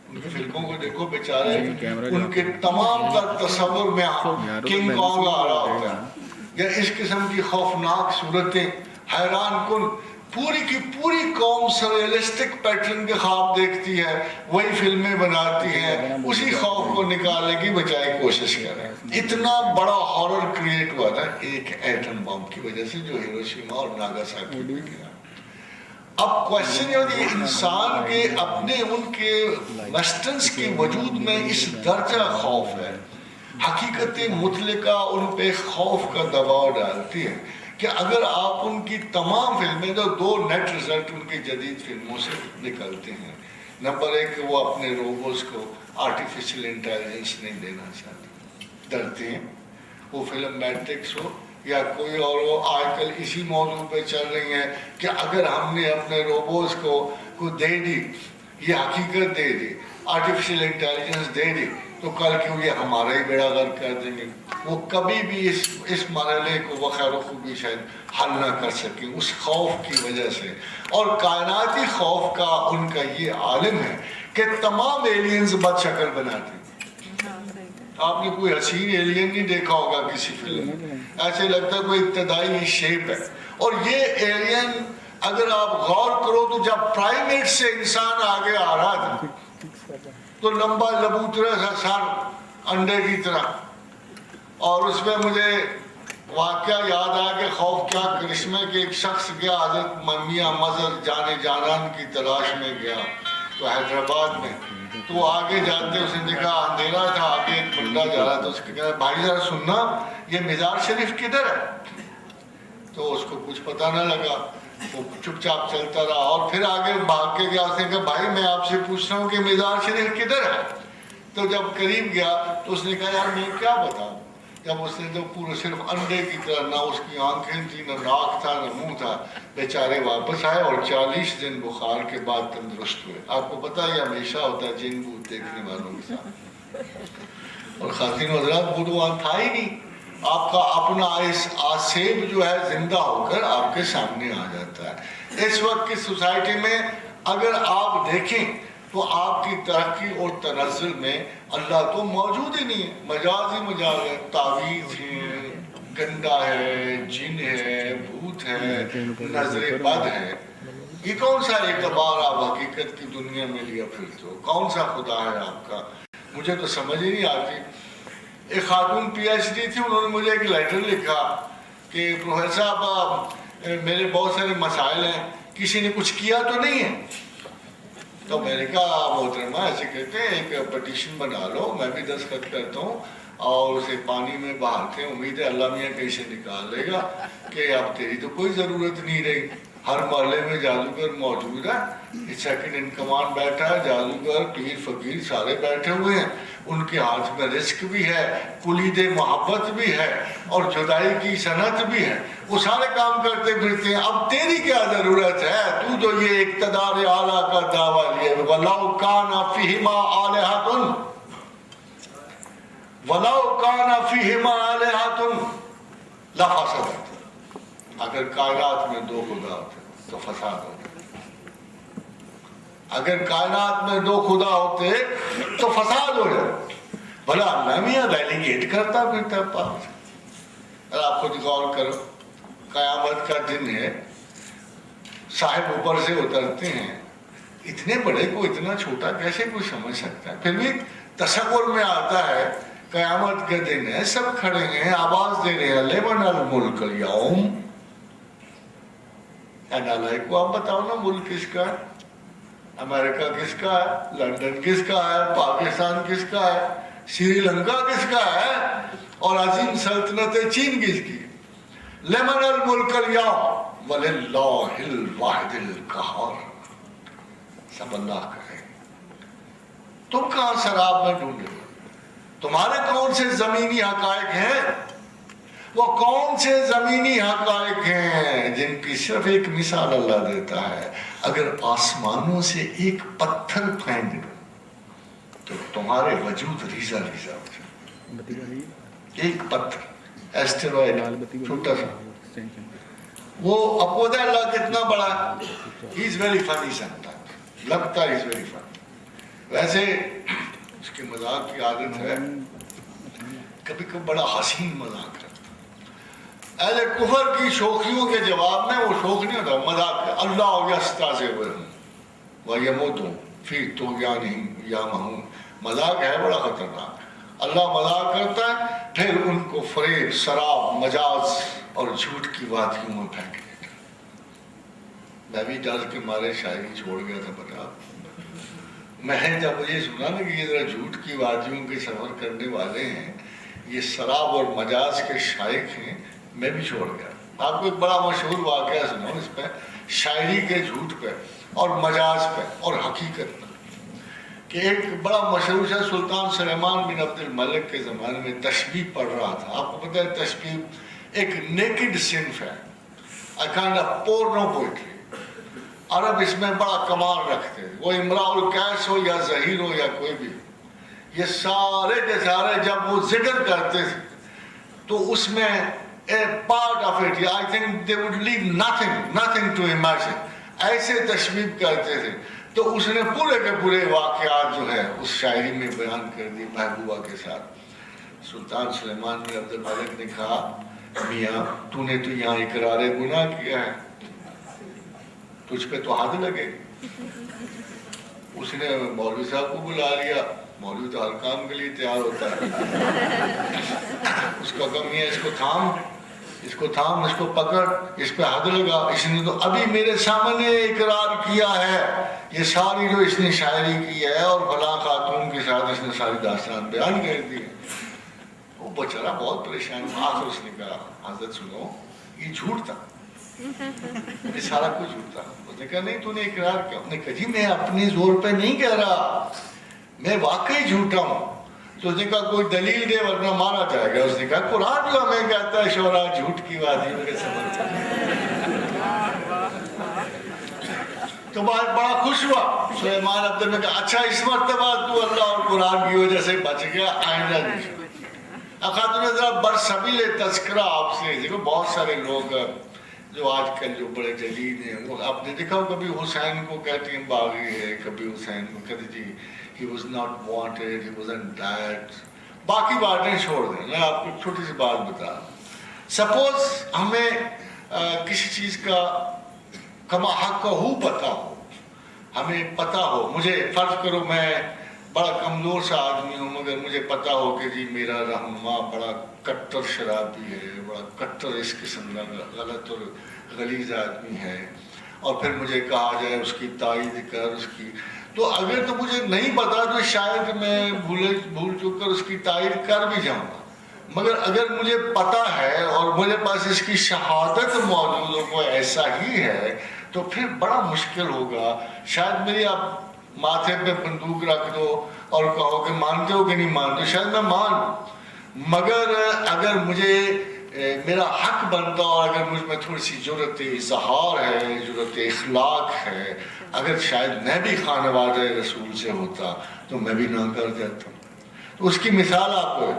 ان کی فلموں کو دیکھو بیچارے، ان کے تمام تر تصور میں کنگ کانگ آ رہا ہوتا ہے یا اس قسم کی خوفناک صورتیں، حیران کن. پوری کی پوری قوم سریلسٹک پیٹرن کے خواب دیکھتی ہے، وہی فلمیں بناتی ہیں، اسی خوف کو نکالنے کی بجائے کوشش کر رہے ہیں. اتنا بڑا ہارر کریٹ ہوا تھا ایک ایٹم بم کی وجہ سے جو ہیروشیما اور ناگاساکی میں گرا. اب کوشچن یہ ہوتی ہے انسان کے اپنے ان کے ویسٹرنز کے وجود میں اس درجہ خوف ہے، حقیقت مطلقہ ان پہ خوف کا دباؤ ڈالتی ہے کہ اگر آپ ان کی تمام فلمیں جو 2 نیٹ رزلٹ ان کی جدید فلموں سے نکلتے ہیں. نمبر 1 وہ اپنے روبوز کو آرٹیفیشل انٹیلیجنس نہیں دینا چاہتے، ڈرتے ہیں. وہ فلم میٹرکس ہو یا کوئی اور وہ آج کل اسی موضوع پہ چل رہی ہیں کہ اگر ہم نے اپنے روبوز کو دے دی، یہ حقیقت دے دی، آرٹیفیشل انٹیلیجنس دے دی، تو کل کیوں یہ ہمارا ہی بیڑا غرق کر دیں گے. وہ کبھی بھی اس مرحلے کو بخیر و خوبی شاید حل نہ کر سکیں اس خوف کی وجہ سے. اور کائناتی خوف کا ان کا یہ عالم ہے کہ تمام ایلینز بد شکل بناتے ہیں. آپ نے کوئی حسین ایلین نہیں دیکھا ہوگا کسی فلم میں، ایسے لگتا ہے کوئی ابتدائی شیپ ہے. اور یہ ایلین اگر آپ غور کرو تو جب پرائمیٹ سے انسان آگے آ رہا تھا تو لمبا لبوترا سا سر انڈے کی طرح، اور اس میں مجھے واقعہ یاد آیا کہ خوف کیا کرشمے کے ایک شخص گیا حضرت میاں مظہر جان جانان کی تلاش میں گیا تو حیدرآباد میں. تو وہ آگے جاتے اس نے دیکھا اندھیرا تھا، آگے ایک بندہ جا رہا تھا، اس کے کہا بھائی ذرا سننا یہ مزار شریف کدھر ہے؟ تو اس کو کچھ پتہ نہ لگا، وہ چپ چاپ چلتا رہا اور پھر آگے بھاگ کے گیا. اس نے کہا بھائی میں آپ سے پوچھ رہا ہوں کہ مزار شریف کدھر ہے؟ تو جب قریب گیا تو اس نے کہا یار میں کیا بتاؤں. جب اس نے تو پورے صرف انڈے کی طرح، نہ اس کی آنکھیں تھی، نہ ناک تھا، نہ منہ تھا. بیچارے واپس آئے اور 40 دن بخار کے بعد تندرست ہوئے. آپ کو پتہ ہے یہ ہمیشہ ہوتا ہے جن بھوت دیکھنے والوں کے ساتھ. اور خواتین و حضرات وہ تو وہاں تھا ہی نہیں. آپ کا اپنا آسیب جو ہے زندہ ہو کر آپ کے سامنے آ جاتا ہے. اس وقت کی سوسائٹی میں اگر آپ دیکھیں تو آپ کی ترقی اور تنزل میں اللہ تو موجود ہی نہیں ہے. مجاز ہی مجاز ہے، تعویذ ہے، گندا ہے، جن ہے، بھوت ہے، نظر بد ہے. یہ کون سا اعتبار آپ حقیقت کی دنیا میں لیا پھرتے ہو؟ کون سا خدا ہے آپ کا؟ مجھے تو سمجھ ہی نہیں آتی. ایک خاتون پی ایچ ڈی تھی، انہوں نے مجھے ایک لیٹر لکھا کہ پروفیسر صاحب میرے بہت سارے مسائل ہیں، کسی نے کچھ کیا تو نہیں ہے؟ تو میں نے کہا محترمہ ایسے کہتے ہیں ایک پٹیشن بنا لو، میں بھی دستخط کرتا ہوں اور اسے پانی میں بہاتے ہیں، امید ہے اللہ میاں کہیں سے نکال لے گا کہ اب تیری تو کوئی ضرورت نہیں رہی. ہر محلے میں جادوگر موجود ہے، سیکنڈ ان کمانڈ بیٹھا ہے، جادوگر پیر فقیر سارے بیٹھے ہوئے ہیں، ان کے ہاتھ میں رزق بھی ہے، کلید محبت بھی ہے اور جدائی کی صنعت بھی ہے، وہ سارے کام کرتے پھرتے ہیں. اب تیری کیا ضرورت ہے؟ تو جو یہ اقتدار اعلیٰ کا دعویٰ لیے وَلَوْ كَانَ فِيهِمَا آلِهَةٌ وَلَوْ كَانَ فِيهِمَا آلِهَةٌ لَفَسَدَتْ. اگر کائنات میں 2 خدا ہوتے تو فساد ہوتا. اگر کائنات میں 2 خدا ہوتے تو فساد ہو جائے. بھلا اللہ میاں ڈیلیگیٹ کرتا پھرتا پاس. ذرا خود غور کرو, قیامت کا دن ہے, صاحب اوپر سے اترتے ہیں, اتنے بڑے کو اتنا چھوٹا کیسے کوئی سمجھ سکتا ہے؟ پھر بھی تصور میں آتا ہے قیامت کے دن ہے, سب کھڑے ہیں, آواز دے رہے ہیں لمن الملک اليوم. نالائق کو آپ بتاؤ نا ملک کس کا ہے؟ امریکہ کس کا ہے؟ لندن کس کا ہے؟ پاکستان کس کا ہے؟ سری لنکا کس کا ہے؟ اور عظیم سلطنت چین کس کی؟ لمن الملک اليوم وللہ الواحد القہار. سب اللہ کا ہے. تم کہاں سراب میں ڈھونڈے ہو؟ تمہارے کون سے زمینی حقائق ہیں؟ وہ کون سے زمینی حقائق ہیں جن کی صرف ایک مثال اللہ دیتا ہے؟ اگر آسمانوں سے ایک پتھر پھینک دو تو تمہارے وجود ریزہ ریزہ ہو جائے. ایک پتھر, ایسٹرائڈ, چھوٹا سا. وہ اب وہ اللہ کتنا بڑا ہے. ہی از ویری فنی سمٹائمز, لگتا ہے از ویری فنی. ویسے اس کے مذاق کی عادت ہے, کبھی کبھی بڑا حسین مذاق ہے. اہل کفر کی شوخیوں کے جواب میں وہ شوخ نہیں ہوتا, مذاق ہے. اللہ یستہزئ ویمدھم فی طغیانہم یعمہون. مذاق ہے بڑا خطرناک. اللہ مذاق کرتا ہے, پھر ان کو فریب, شراب, مجاز اور جھوٹ کی وادیوں میں پھینک دیتا ہے. میں بھی ڈر کے مارے شاعری چھوڑ گیا تھا. پتا میں جب یہ سنا نا کہ یہ ذرا جھوٹ کی وادیوں کے سفر کرنے والے ہیں, یہ شراب اور مجاز کے شائق ہیں, میں بھی چھوڑ گیا. آپ کو ایک بڑا مشہور واقعہ سناؤں اس پہ, شاعری کے جھوٹ پہ اور مجاز پہ اور حقیقت پہ, کہ ایک بڑا مشہور ہے سلطان سلیمان بن عبد الملک کے زمانے میں تشبیہ پڑھ رہا تھا. آپ کو پتہ ہے تشبیہ ایک نیکڈ صنف ہے, a kind of porno poetry. عرب اس میں بڑا کمال رکھتے ہیں. وہ امراء القیس ہو یا ظہیر ہو یا کوئی بھی, یہ سارے کے سارے جب وہ ذکر کرتے تھے تو اس میں a part of it, I think they would leave nothing to imagine. ایسے تشبیہ کرتے تھے. تو اس نے پورے کے پورے واقعات جو ہے اس شاعری میں بیان کر دی محبوبہ کے ساتھ. سلطان سلیمان بن عبد الملک نے کہا, میاں تو نے تو یہاں اقرار گناہ کیا ہے, تجھ پہ تو حد لگے. اس نے مولوی صاحب کو بلا لیا. مولوی تو ہر کام کے لیے تیار ہوتا ہے. اس کا کم یہ, اس کو تھام, اس کو پکڑ, اس پہ حد لگا. اس نے تو ابھی میرے سامنے اقرار کیا ہے, یہ ساری جو اس نے شاعری کی ہے اور فلاں خاتون کے ساتھ اس نے ساری داستان بیان کر دی ہے. وہ بیچارہ بہت پریشان ہوا. آخر اس نے کہا, حضرت سنو, یہ جھوٹ تھا, یہ سارا کچھ جھوٹ تھا. اس نے کہا نہیں تو نے اقرار کیا؟ اس نے کہا جی میں اپنے زور پہ نہیں کہہ رہا, میں واقعی جھوٹا ہوں. تو اس نے کہا کوئی دلیل دے ورنہ مارا جائے گا. اس نے کہا قرآن جو ہمیں کہتا ہے شعراء جھوٹ کی وادیوں کے سفر. تو بڑا خوش ہوا سلیمان عبد نے کہا اچھا اس مرتبہ تو اللہ اور قرآن کی وجہ سے بچ گیا, آئندہ نہیں. خاتون ذرا برسبیل تذکرہ آپ سے, دیکھو بہت سارے لوگ جو آج کل جو بڑے جدید ہیں وہ آپ نے دیکھا کبھی حسین کو کہتے ہیں باغی ہے, کبھی حسین کو کہتے جی he was not wanted, he wasn't that. باقی باتیں چھوڑ دیں. میں آپ کو چھوٹی سی بات بتا رہا ہوں. سپوز ہمیں کسی چیز کا کما حق ہو پتہ ہو, ہمیں پتہ ہو, مجھے فرض کرو میں بڑا کمزور سا آدمی ہوں مگر مجھے پتہ ہو کہ جی میرا رہنما بڑا کٹر شرابی ہے, بڑا کٹر اس قسم کا غلط اور غلیظ آدمی ہے, اور پھر مجھے کہا جائے اس کی تائید کر, اس کی, تو اگر تو مجھے نہیں پتا تو شاید میں بھول چک کر اس کی تائید کر بھی جاؤں گا. مگر اگر مجھے پتا ہے اور میرے پاس اس کی شہادت موجود ہو, کوئی ایسا ہی ہے, تو پھر بڑا مشکل ہوگا. شاید میری آپ ماتھے پہ بندوق رکھ دو اور کہو کہ مانتے ہو کہ نہیں مانتے, شاید میں مان, مگر اگر مجھے میرا حق بنتا اور اگر مجھ میں تھوڑی سی جرأت اظہار ہے, جرأت اخلاق ہے, اگر شاید میں بھی خانوادہ رسول سے ہوتا تو میں بھی نہ کر دیتا. تو اس کی مثال آپ کو ہے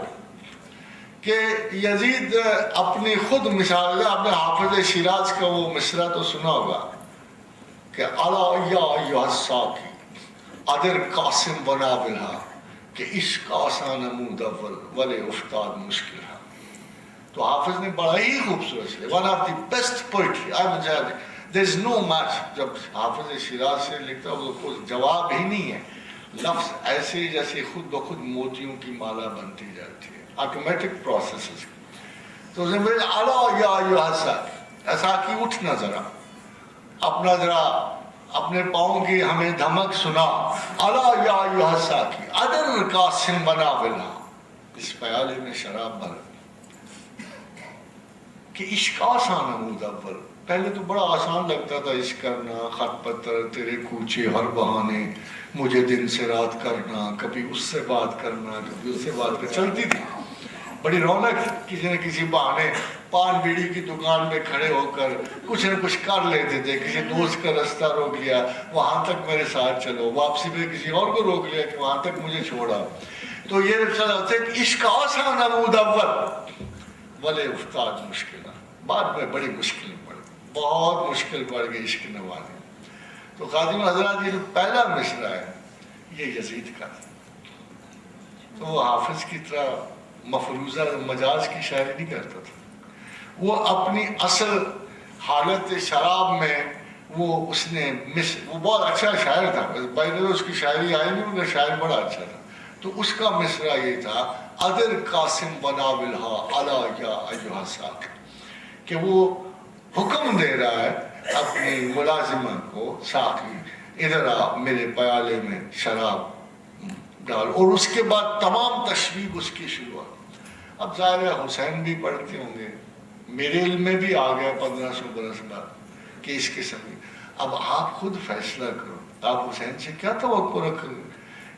کہ یزید اپنی خود مثال ہے. آپ نے حافظ شیراز کا وہ مصرع تو سنا ہوگا کہ الا یا ایھا الساقی ادر قاسم بنا بلا کہ عشق آسان مودول ولے افتاد مشکل ہے. تو حافظ نے بڑا ہی خوبصورت سے one of the best poetry there is no match. جب حافظ شیراز سے لکھتا وہ کوئی جواب ہی نہیں ہے, لفظ ایسے جیسے خود بخود موتیوں کی مالا بنتی جاتی ہے, آٹومیٹک پروسیسز. تو اس نے بولے الا یا ایھا ساقی, ساقی اٹھنا ذرا, اپنا ذرا اپنے پاؤں کی ہمیں دھمک سنا. الا یا ایھا ساقی ادر قاسم بنا بلا, اس پیالے میں شراب بھر. کہ عشق آسان ہے مدبر. پہلے تو بڑا آسان لگتا تھا عشق کرنا, خط پتر تیرے کوچے ہر بہانے, مجھے دن سے رات کرنا, کبھی اس سے بات کرنا کبھی اس سے بات کرنا, چلتی تھی بڑی رونق. کسی نہ کسی بہانے پان بیڑی کی دکان میں کھڑے ہو کر کچھ نہ کچھ کر لیتے تھے. کسی دوست کا رستہ روک لیا, وہاں تک میرے ساتھ چلو, واپسی پہ کسی اور کو روک لیا کہ وہاں تک مجھے چھوڑا. تو یہ چلا تھا کہ عشق آسان ہے مدبر ولے افتاد مشکل. بعد میں بڑی مشکل پڑ, بہت مشکل پڑ گئی عشق نوانے. تو خادم حضرات یہ جو پہلا مصرع ہے یہ یزید کا تھا. تو وہ حافظ کی طرح مفروضہ مجاز کی شاعری نہیں کرتا تھا. وہ اپنی اصل حالت شراب میں وہ اس نے وہ بہت اچھا شاعر تھا, بائی اس کی شاعری آئی نہیں مگر شاعر بڑا اچھا تھا. تو اس کا مصرع یہ تھا ادر قاسم بنا بلہا الا یا ایھا ساقی, کہ وہ حکم دے رہا ہے اپنی ملازمہ کو, ساقی ادھر آ میرے پیالے میں شراب ڈال. اور اس کے بعد تمام تشویق اس کی شروع. اب ظاہر ہے حسین بھی پڑھتے ہوں گے, میرے علم میں بھی آ گیا 1500 برس بعد کہ اس قسم کی. اب آپ خود فیصلہ کرو, آپ حسین سے کیا توقع رکھو گے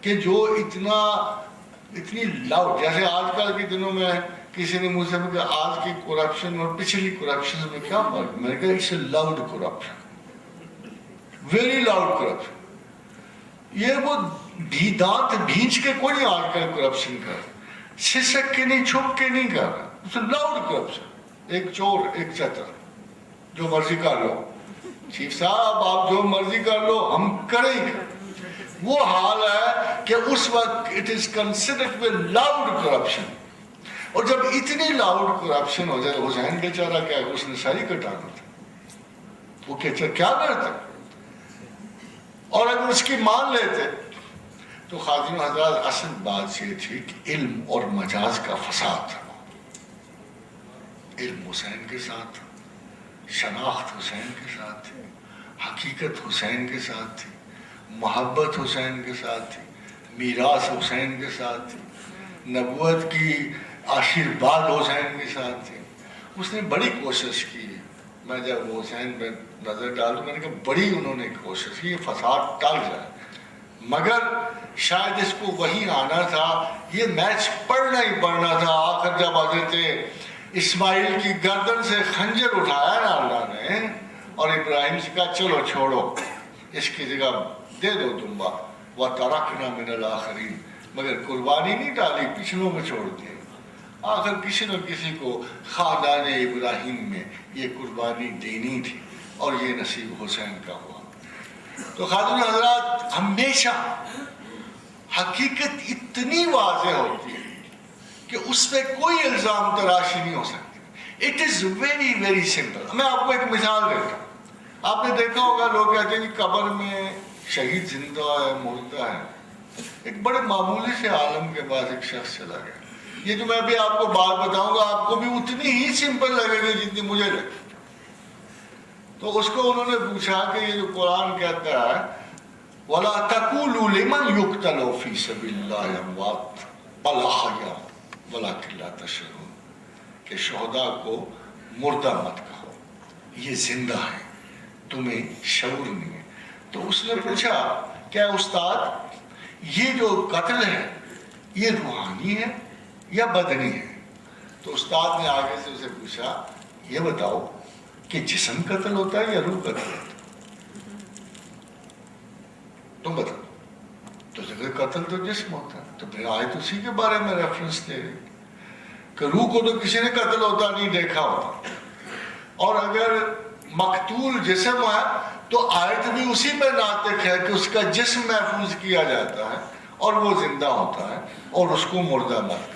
کہ جو اتنی لاؤڈ, جیسے آج کل کے دنوں میں کسی نے مجھ سے کہا آج کی کرپشن اور پچھلی کرپشن میں کیا فرق. میں نے کہا اس سے loud corruption, very loud corruption. یہ وہ دانت بھینچ کے کوئی نہیں آج کل کرپشن کر, سسک کے نہیں, چھپ کے نہیں کر رہا, اس سے لاؤڈ کرپشن. ایک چور ایک چتر, جو مرضی کر لو چیف صاحب, آپ جو مرضی کر لو ہم کریں گے. وہ حال ہے کہ اس وقت it is considered with loud corruption. اور جب اتنی لاؤڈ کرپشن ہو جائے, حسین بیچارہ کیا ہے, اس نے ساری کٹانا تھا, وہ کہتے کیا کرتا. اور اگر اس کی مان لیتے تو خادم حضرات اصل بات یہ تھی کہ علم اور مجاز کا فساد تھا. علم حسین کے ساتھ تھا, شناخت حسین کے ساتھ تھی, حقیقت حسین کے ساتھ تھی, محبت حسین کے ساتھ تھی, میراث حسین کے ساتھ تھی, نبوت کی آشیرواد حسین کے ساتھ تھی. اس نے بڑی کوشش کی. میں جب وہ حسین پہ نظر ڈالوں میں نے کہا بڑی انہوں نے کوشش کی یہ فساد ٹل جائے, مگر شاید اس کو وہی آنا تھا, یہ میچ پڑھنا ہی پڑھنا تھا. آخر جب حضرت اسماعیل کی گردن سے خنجر اٹھایا نا اللہ نے, اور ابراہیم سے کہا چلو چھوڑو, اس کی جگہ دے دو تم بات, وَتَرَكْنَا مِنَ الْآخِرِينَ, مگر قربانی نہیں ڈالی, پچھلوں میں چھوڑ دیا. آخر کسی نہ کسی کو خاندان ابراہیم میں یہ قربانی دینی تھی, اور یہ نصیب حسین کا ہوا. تو خادم حضرات ہمیشہ حقیقت اتنی واضح ہوتی ہے کہ اس پہ کوئی الزام تراشی نہیں ہو سکتی. It is very very simple. میں آپ کو ایک مثال دیتا ہوں. آپ نے دیکھا ہوگا لوگ کہتے ہیں کہ قبر میں شہید زندہ ہے مردہ ہے. ایک بڑے معمولی سے عالم کے بعد ایک شخص چلا گیا. یہ جو میں بھی آپ کو بات بتاؤں گا آپ کو بھی اتنی ہی سمپل لگے گی جتنی مجھے لگی. تو اس کو انہوں نے پوچھا کہ یہ جو قرآن کہتا ہے وَلَا تَقُولُوا لِمَنْ يُقْتَلُ فِي سَبِيلِ اللَّهِ أَمْوَاتٌ بَلْ أَحْيَاءٌ وَلَكِنْ لَا تَشْعُرُونَ, کہ شہداء کو مردہ مت کہو, یہ زندہ ہیں, تمہیں شعور نہیں ہے. تو اس نے پوچھا کیا استاد یہ جو قتل ہے یہ روحانی ہے یا بدنی ہے؟ تو استاد نے آگے سے اسے پوچھا یہ بتاؤ کہ جسم قتل ہوتا ہے یا روح قتل ہوتا ہے؟ تم بتاؤ. تو جگہ قتل تو جسم ہوتا ہے. تو پھر آیت اسی کے بارے میں ریفرنس دے رہی کہ روح کو تو کسی نے قتل ہوتا نہیں دیکھا ہوتا, اور اگر مقتول جسم ہے تو آیت بھی اسی پہ ناطق ہے کہ اس کا جسم محفوظ کیا جاتا ہے اور وہ زندہ ہوتا ہے, اور اس کو مردہ مت.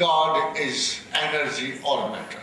God is energy or matter।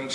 mc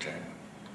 10,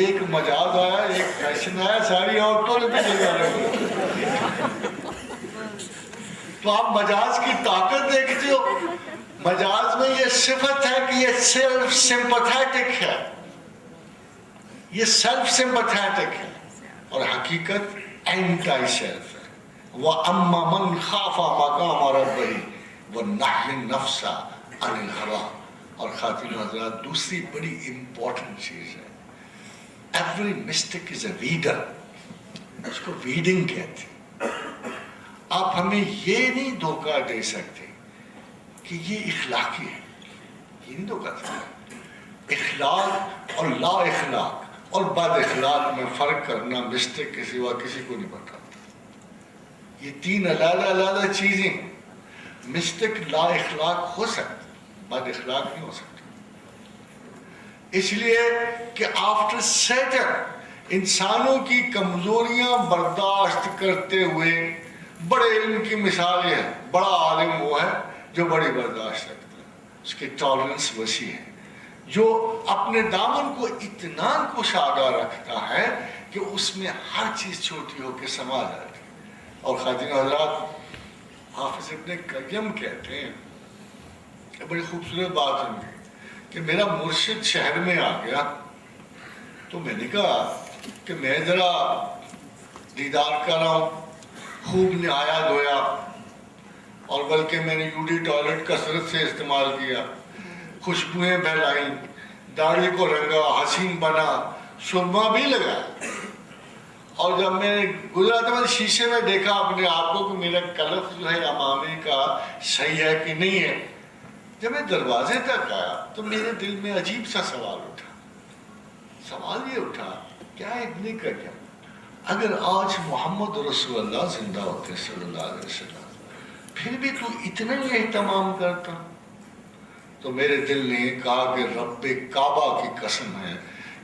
ایک مجاز آیا، ایک فیشن آیا، ساری عورتوں نے پیچھے جانے کو۔ تو آپ مجاز کی طاقت دیکھتے ہو، مجاز میں یہ صفت ہے کہ یہ سیلف سمپتھیٹک ہے، یہ سیلف سمپتھیٹک ہے، اور حقیقت اینٹائی سیلف ہے۔ وَأَمَّا مَنْ خَافَ مَقَامَ رَبِّهِ وَنَهَى النَّفْسَ عَنِ الْهَوَىٰ۔ اور خواتین و حضرات، دوسری بڑی امپورٹنٹ چیز ہے، ایوری مسٹک از اے ویڈر، اس کو ویڈنگ کہتے ہیں۔ آپ ہمیں یہ نہیں دھوکہ دے سکتے کہ یہ اخلاقی ہے، یہ نہیں دھوکہ دے سکتے۔ اخلاق اور لا اخلاق اور بد اخلاق میں فرق کرنا مسٹک کے سوا کسی کو نہیں پتا۔ یہ تین علیحدہ علیحدہ چیزیں ہیں۔ مسٹک لا اخلاق ہو سکتا، بد اخلاق نہیں ہو سکتا، اس لیے کہ آفٹر سیٹن انسانوں کی کمزوریاں برداشت کرتے ہوئے بڑے علم کی مثالیں ہیں۔ بڑا عالم وہ ہے جو بڑی برداشت رکھتا ہے، اس کی ٹالرنس وسیع ہے، جو اپنے دامن کو اتنا کشادہ رکھتا ہے کہ اس میں ہر چیز چھوٹی ہو کے سما جاتی ہے۔ اور خواتین و حضرات، حافظ ابن قیم کہتے ہیں، بڑی خوبصورت بات ہے کہ میرا مرشد شہر میں آ گیا تو میں نے کہا کہ میں ذرا دیدار کر رہا ہوں، خوب نہایا دھویا، اور بلکہ میں نے یوڈی ٹوائلٹ کثرت سے استعمال کیا، خوشبوئیں پھیلائیں، داڑھی کو رنگا، حسین بنا، سرما بھی لگا، اور جب میں گزرا تو میں نے شیشے میں دیکھا اپنے آپ کو کہ میرا کلف جو ہے امامی کا صحیح ہے کہ نہیں ہے۔ جب میں دروازے تک آیا تو میرے دل میں عجیب سا سوال اٹھا۔ سوال یہ اٹھا، کیا ابن قیم اگر آج محمد رسول اللہ زندہ ہوتے صلی اللہ علیہ وسلم، پھر بھی تو اتنا ہی اہتمام کرتا؟ تو میرے دل نے کہا کہ رب کعبہ کی قسم ہے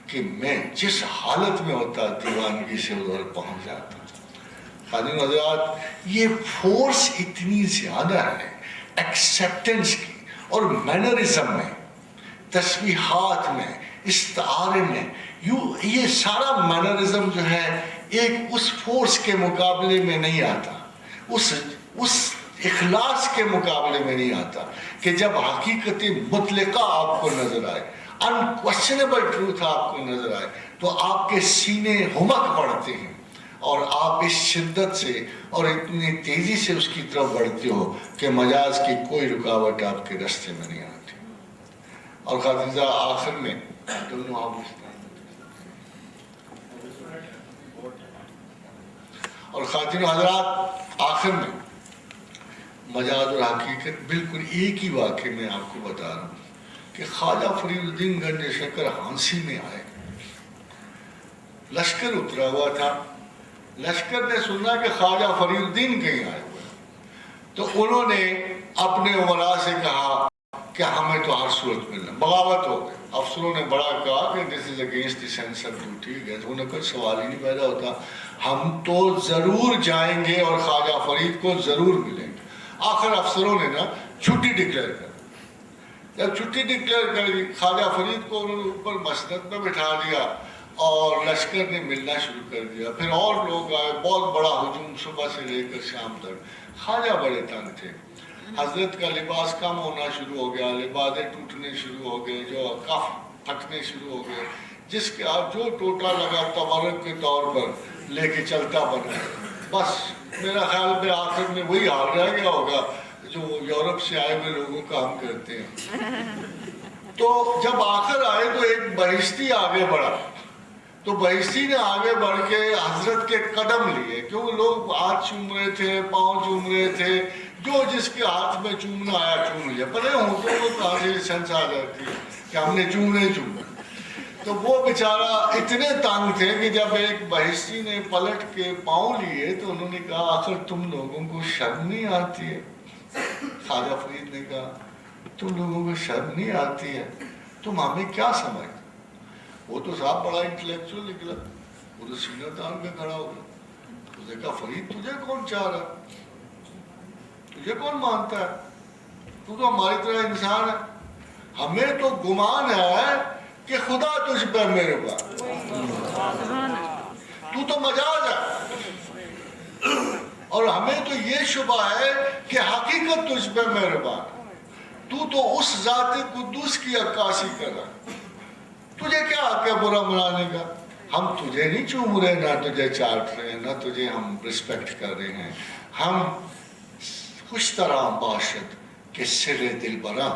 کہ میں جس حالت میں ہوتا دیوانگی سے ادھر پہنچ جاتا۔ خواتین و حضرات، یہ فورس اتنی زیادہ ہے ایکسیپٹنس کی، اور مینرزم میں، تسبیحات میں، استعارے میں، یہ سارا مینرزم جو ہے ایک اس فورس کے مقابلے میں نہیں آتا، اس اخلاص کے مقابلے میں نہیں آتا کہ جب حقیقت مطلقہ آپ کو نظر آئے، انکویسچنیبل ٹروتھ آپ کو نظر آئے، تو آپ کے سینے ہمک پڑتے ہیں، اور آپ اس شدت سے اور اتنی تیزی سے اس کی طرف بڑھتے ہو کہ مجاز کی کوئی رکاوٹ آپ کے راستے میں نہیں آتی۔ اور خاتمہ آخر میں حضرات، آخر میں مجاز اور حقیقت بالکل ایک ہی واقعے میں آپ کو بتا رہا ہوں کہ خواجہ فرید الدین گنج شکر ہانسی میں آئے، لشکر اترا ہوا تھا، لشکر نے سنا کہ خواجہ فرید الدین کہیں آئے ہوئے، تو انہوں نے اپنے امراء سے کہا کہ ہمیں تو ہر صورت ملنا، بغاوت ہو گئی۔ افسروں نے بڑا کہا کہ this is against the sense of duty, انہوں نے کوئی سوال ہی نہیں پیدا ہوتا، ہم تو ضرور جائیں گے اور خواجہ فرید کو ضرور ملیں گے۔ آخر افسروں نے نا چھٹی ڈکلیئر کر، جب چھٹی ڈکلیئر کر دی، خواجہ فرید کو انہوں نے اوپر مسند میں بٹھا دیا اور لشکر نے ملنا شروع کر دیا۔ پھر اور لوگ آئے، بہت بڑا ہجوم صبح سے لے کر شام تک۔ خواجہ بڑے تنگ تھے، حضرت کا لباس کم ہونا شروع ہو گیا، لبادے ٹوٹنے شروع ہو گئے، جو کف پھٹنے شروع ہو گئے، جس کے آپ جو ٹوٹا لگا تبرک کے طور پر لے کے چلتا بنا۔ بس میرا خیال میں آخر میں وہی حال رہ گیا ہوگا جو یورپ سے آئے ہوئے لوگوں کا ہم کرتے ہیں۔ تو جب آخر آئے تو ایک بہشتی آگے بڑھا، تو بہشتی نے آگے بڑھ کے حضرت کے قدم لیے، کیونکہ لوگ ہاتھ چوم رہے تھے، پاؤں چوم رہے تھے، جو جس کے ہاتھ میں چومنا آیا چوم لیا، پتہ ہوں تو وہ کہاں سے سینس آ جاتی ہے کہ ہم نے چومنے چوما۔ تو وہ بیچارہ اتنے تنگ تھے کہ جب ایک بہشتی نے پلٹ کے پاؤں لیے تو انہوں نے کہا آخر تم لوگوں کو شرم نہیں آتی ہے؟ خواجہ فرید نے کہا تم لوگوں کو شرم نہیں آتی ہے؟ تم ہمیں کیا سمجھتے؟ وہ تو صاحب بڑا انٹلیکچوئل نکلا، وہ تو سینہ تان پہ کھڑا ہو گیا۔ اس نے کہا فرید تجھے کون چاہ رہا ہے؟ تجھے کون مانتا ہے؟ تو ہماری طرح انسان ہے، ہمیں تو گمان ہے کہ خدا تجھ پر میرے پاس۔ تو مجاز ہے، اور ہمیں تو یہ شبہ ہے کہ حقیقت تجھ پہ مہربان، تو اس ذات قدوس کی عکاسی کر رہا، تجھے کیا حق ہے برا منانے کا؟ ہم تجھے نہیں چوم رہے، نہ تجھے چاٹ رہے ہیں، نہ تجھے ہم رسپیکٹ کر رہے ہیں، ہم خوش طرح باشد کہ سر دل برا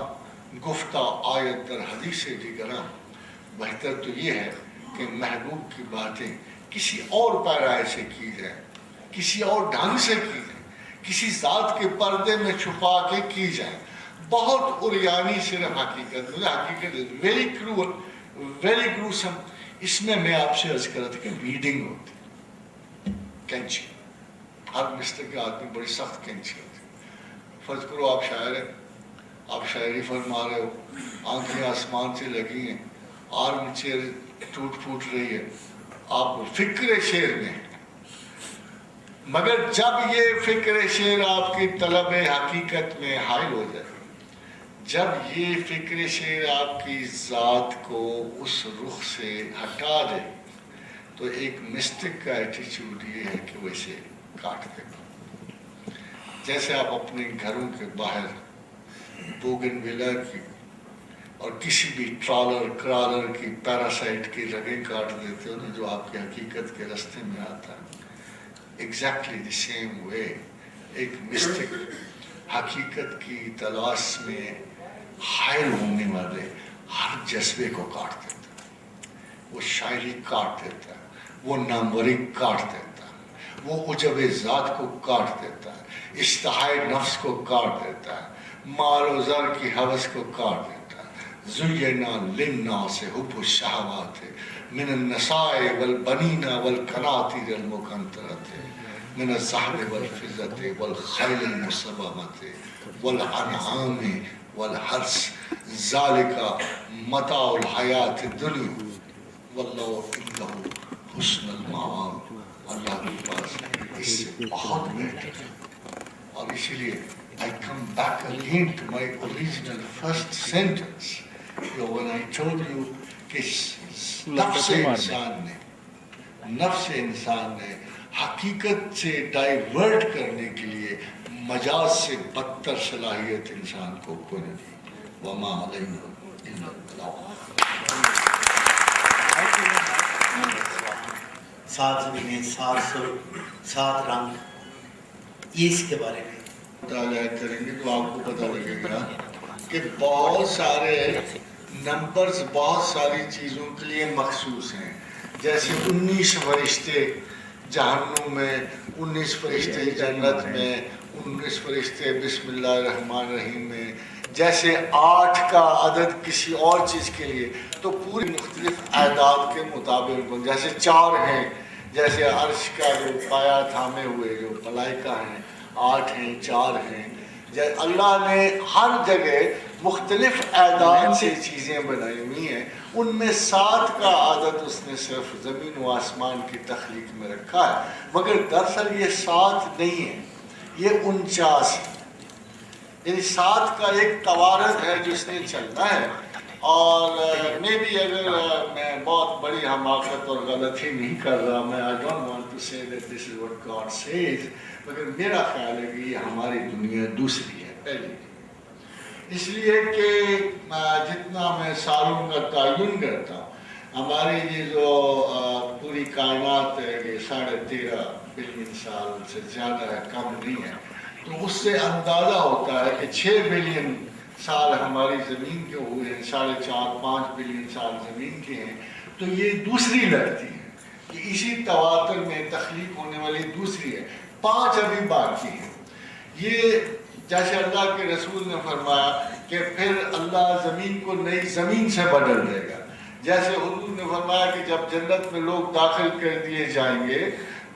گفتہ آیت در حدیث دیگراں۔ بہتر تو یہ ہے کہ محبوب کی باتیں کسی اور پیرائے سے کی جائیں، کسی اور ڈھنگ سے کی جائیں، کسی ذات کے پردے میں چھپا کے کی جائیں، بہت عریانی صرف حقیقت ویری کرول ویری گروسم۔ اس میں آپ سے عرض کر رہا تھا کہ ویڈنگ ہوتی، کینچی، ہر مسٹر کے آدمی بڑی سخت کینچی ہوتی۔ فرض کرو آپ شاعر ہیں، آپ شاعری فرما رہے ہو، آنکھیں آسمان سے لگی ہیں، آرم چیئر ٹوٹ پھوٹ رہی ہے، آپ فکر شعر میں ہیں، مگر جب یہ فکر شعر آپ کی طلب حقیقت میں حائل ہو جائے، جب یہ فکر شعر آپ کی ذات کو اس رخ سے ہٹا دے، تو ایک مسٹک کا ایٹیچیوڈ یہ ہے کہ وہ اسے کاٹ دے گا۔ جیسے آپ اپنے گھروں کے باہر بوگن ویلا کی اور کسی بھی ٹرالر کرالر کی پیراسائٹ کی رگیں کاٹ دیتے ہو نا، جو آپ کی حقیقت کے راستے میں آتا ہے، ایگزیکٹلی دی سیم وے ایک مسٹک حقیقت کی تلاش میں حائل ہونے والے ہر جذبے کو کاٹ دیتا ہے، وہ شاعری کاٹ دیتا ہے، وہ ناموری کاٹ دیتا ہے، وہ عجب ذات کو کاٹ دیتا ہے، اشتہائے نفس کو کاٹ دیتا ہے، مال و زر کی حوث کو کاٹ دیتا ہے۔ زینا للناس حب الشہوات من النساء والبنین والقناطیر المقنطرۃ من الذهب والفضة والخیل المسومۃ والانعام والحرث ذالک متاع الحیاۃ الدنیا واللہ عندہ حسن المآب۔ اللہ کے پاس اس سے بہت بہتر ہے، اور اسی لیے I come back again to my original first sentence when I told you کہ نفس انسان نے حقیقت سے ڈائیورٹ کرنے کے لیے مجاز سے بدتر صلاحیت انسان کو کوئی نہیں، وما علینا الا البلاغ۔ سات زمینیں، سات سر، سات رنگ، یہ اس کے بارے میں مطالعہ کریں گے تو آپ کو پتہ لگے گا کہ بہت سارے نمبرز بہت ساری چیزوں کے لیے مخصوص ہیں، جیسے 19 فرشتے جہنم میں، 19 فرشتے جنت میں، 19 فرشتے بسم اللہ الرحمن الرحیم میں، جیسے 8 کا عدد کسی اور چیز کے لیے، تو پوری مختلف اعداد کے مطابق، جیسے 4 ہیں، جیسے عرش کا جو پایا تھامے ہوئے جو ملائکہ ہیں 8 ہیں، 4 ہیں، اللہ نے ہر جگہ مختلف اعداد سے چیزیں بنائی ہوئی ہیں، ان میں 7 کا عدد اس نے صرف زمین و آسمان کی تخلیق میں رکھا ہے، مگر دراصل یہ 7 نہیں ہے، یہ 49 ہے، یعنی 7 کا ایک توارد ہے جس نے چلنا ہے۔ اور میں بھی اگر میں بہت بڑی حماقت اور غلطی نہیں کر رہا، میں I don't want to say that this is what God says، مگر میرا خیال ہے کہ یہ ہماری دنیا دوسری ہے، پہلی، اس لیے کہ جتنا میں سالوں کا تعین کرتا ہوں، ہماری یہ جو پوری کائنات ہے یہ 13.5 بلین سال سے زیادہ ہے، کم نہیں ہے، تو اس سے اندازہ ہوتا ہے کہ 6 بلین سال ہماری زمین کے ہوئے ہیں، 4.5-5 بلین سال زمین کے ہیں، تو یہ دوسری لڑتی ہے کہ اسی تواتر میں تخلیق ہونے والی دوسری ہے، 5 ابھی باقی ہیں۔ یہ جیسے اللہ کے رسول نے فرمایا کہ پھر اللہ زمین کو نئی زمین سے بدل دے گا، جیسے حضور نے فرمایا کہ جب جنت میں لوگ داخل کر دیے جائیں گے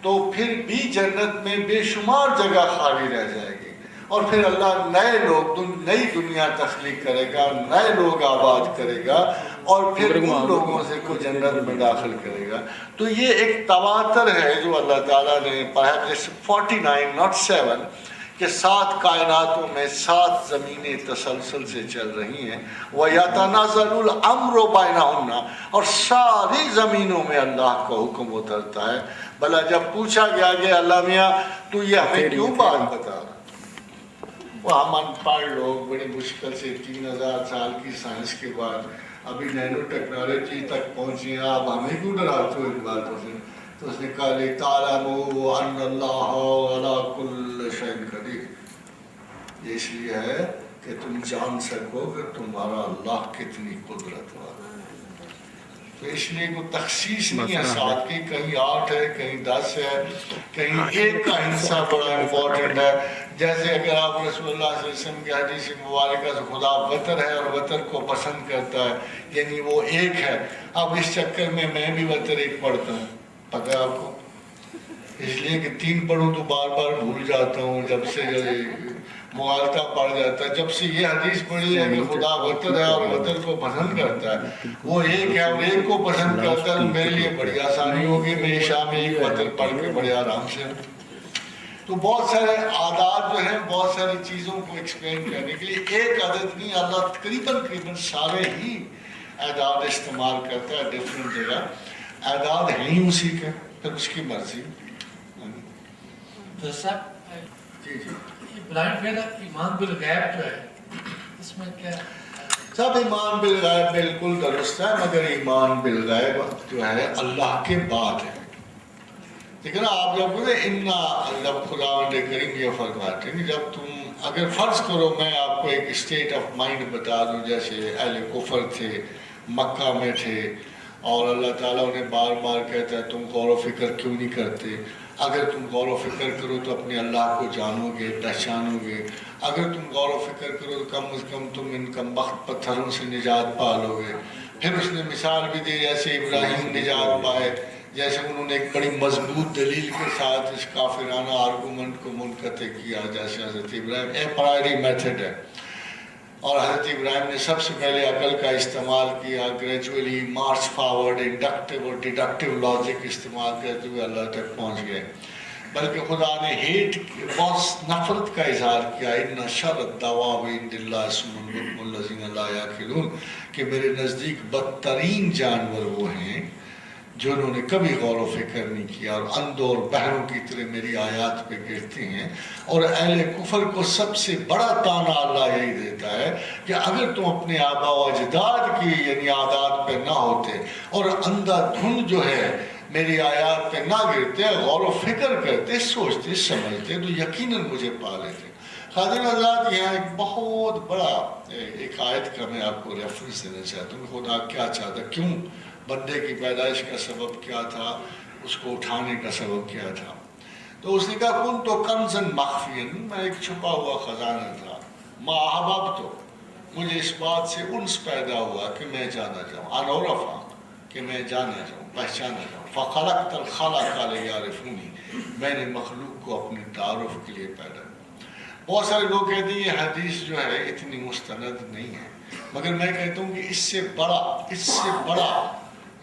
تو پھر بھی جنت میں بے شمار جگہ خالی رہ جائے گی، اور پھر اللہ نئے لوگ نئی دنیا تخلیق کرے گا، نئے لوگ آباد کرے گا، اور پھر ان لوگوں سے کو جنت میں داخل کرے گا۔ تو یہ ایک تواتر ہے جو اللہ تعالیٰ نے 49 not 7 کہ 7 کائناتوں میں 7 زمینیں تسلسل سے چل رہی ہیں، وَيَتَنَزَّلُ الْأَمْرُ بَيْنَهُنَّ، اور ساری زمینوں میں اللہ کا حکم اترتا ہے۔ بھلا جب پوچھا گیا کہ اللہ میاں تو یہ ہمیں کیوں بات بتا رہا؟ وہ ہم ان پڑھ لوگ بڑی مشکل سے 3000 سال کی سائنس کے بعد ابھی نینو ٹیکنالوجی تک پہنچے ہیں، آپ ہمیں کیوں ڈراتے ہو ان باتوں سے؟ تو اس نے کہا لِتَعْلَمُوا أَنَّ اللَّهَ عَلَىٰ كُلِّ شَيْءٍ قَدِيرٌ، یہ اس لیے ہے کہ تم جان سکو کہ تمہارا اللہ کتنی قدرت والا ہے۔ تو اس لیے کوئی تخصیص نہیں ہے 7 کی، کہیں 8 ہے، کہیں 10 ہے، کہیں ایک کا حصہ بڑا امپورٹنٹ ہے۔ جیسے اگر آپ رسول اللہ صلی اللہ علیہ وسلم کی حدیث مبارکہ سے خدا وتر ہے اور وتر کو پسند کرتا ہے، یعنی وہ ایک ہے۔ اب اس چکر میں بھی وتر ایک پڑھتا ہوں، پتہ ہے آپ کو، اس لیے کہ 3 پڑھوں تو بار بار بھول جاتا ہوں، جب سے مغالطہ پڑ جاتا ہے۔ جب سے یہ حدیث پڑھی ہے کہ خدا وتر ہے اور وتر کو پسند کرتا ہے، وہ ایک ہے اور ایک کو پسند کرتا ہے، تو میرے لیے بڑی آسانی ہوگی، میں عشاء میں ایک وتر پڑھ کے بڑے آرام سے۔ تو بہت سارے عادات جو ہیں، بہت ساری چیزوں کو ایکسپلین کرنے کے لیے ایک عدد نہیں، اللہ تقریباً سارے ہی اعداد استعمال کرتا ہے ڈفرینٹ جگہ۔ اعداد ہیں ہی اسی کے، پھر اس کی مرضی۔ تو صاحب جی جی بلائنڈ فیتھ ایمان بالغیب جو ہے اس میں کیا؟ سب ایمان بالغیب بالکل درست ہے، مگر ایمان بالغیب جو ہے اللہ کے بعد ہے۔ لیکن آپ جب بولے جب خداوند کریم یہ فرماتے ہیں کہ جب تم اگر فرض کرو میں آپ کو ایک اسٹیٹ آف مائنڈ بتا دوں، جیسے اہل کفر تھے، مکہ میں تھے، اور اللہ تعالیٰ انہیں بار بار کہتا ہے تم غور و فکر کیوں نہیں کرتے؟ اگر تم غور و فکر کرو تو اپنے اللہ کو جانو گے، پہچانو گے۔ اگر تم غور و فکر کرو تو کم از کم تم ان کم بخت پتھروں سے نجات پا لو گے۔ پھر اس نے مثال بھی دی، جیسے ابراہیم نجات پائے، جیسے انہوں نے ایک بڑی مضبوط دلیل کے ساتھ اس کافرانہ آرگومنٹ کو منقطع کیا، جیسے حضرت ابراہیم اے پرائری میتھڈ ہے، اور حضرت ابراہیم نے سب سے پہلے عقل کا استعمال کیا، گریجولی مارچ فارورڈ انڈکٹیو اور ڈیڈکٹیو لاجک استعمال کرتے ہوئے اللہ تک پہنچ گئے۔ بلکہ خدا نے بہت نفرت کا اظہار کیا، ان شر الدواب عند اللہ الصم البکم الذین لا یعقلون، کہ میرے نزدیک بدترین جانور وہ ہیں جنہوں نے کبھی غور و فکر نہیں کیا اور اندھوں اور بہروں کی طرح میری آیات پہ گرتے ہیں۔ اور اہل کفر کو سب سے بڑا طعنہ اللہ یہی دیتا ہے کہ اگر تم اپنے آباء و اجداد کی یعنی عادات پہ نہ ہوتے اور اندھا دھند جو ہے میری آیات پہ نہ گرتے، غور و فکر کرتے، سوچتے سمجھتے، تو یقیناً مجھے پا لیتے۔ خادم حضرات، یہاں ایک بہت بڑا ایک آیت کا میں آپ کو ریفرنس دینا چاہتا ہوں۔ خدا کیا چاہتا، کیوں بندے کی پیدائش کا سبب کیا تھا، اس کو اٹھانے کا سبب کیا تھا؟ تو اس نے کہا کن تو کنزن مخفین، میں ایک چھپا ہوا خزانہ تھا، ما احببت، مجھے اس بات سے انس پیدا ہوا کہ میں جانا چاہوں، انورفا، کہ میں جانا چاہوں، پہچانا چاہوں، فخلقت الخلق لیعرفونی، میں نے مخلوق کو اپنے تعارف کے لیے پیدا کیا۔ بہت سارے لوگ کہتے ہیں یہ حدیث جو ہے اتنی مستند نہیں ہے، مگر میں کہتا ہوں کہ اس سے بڑا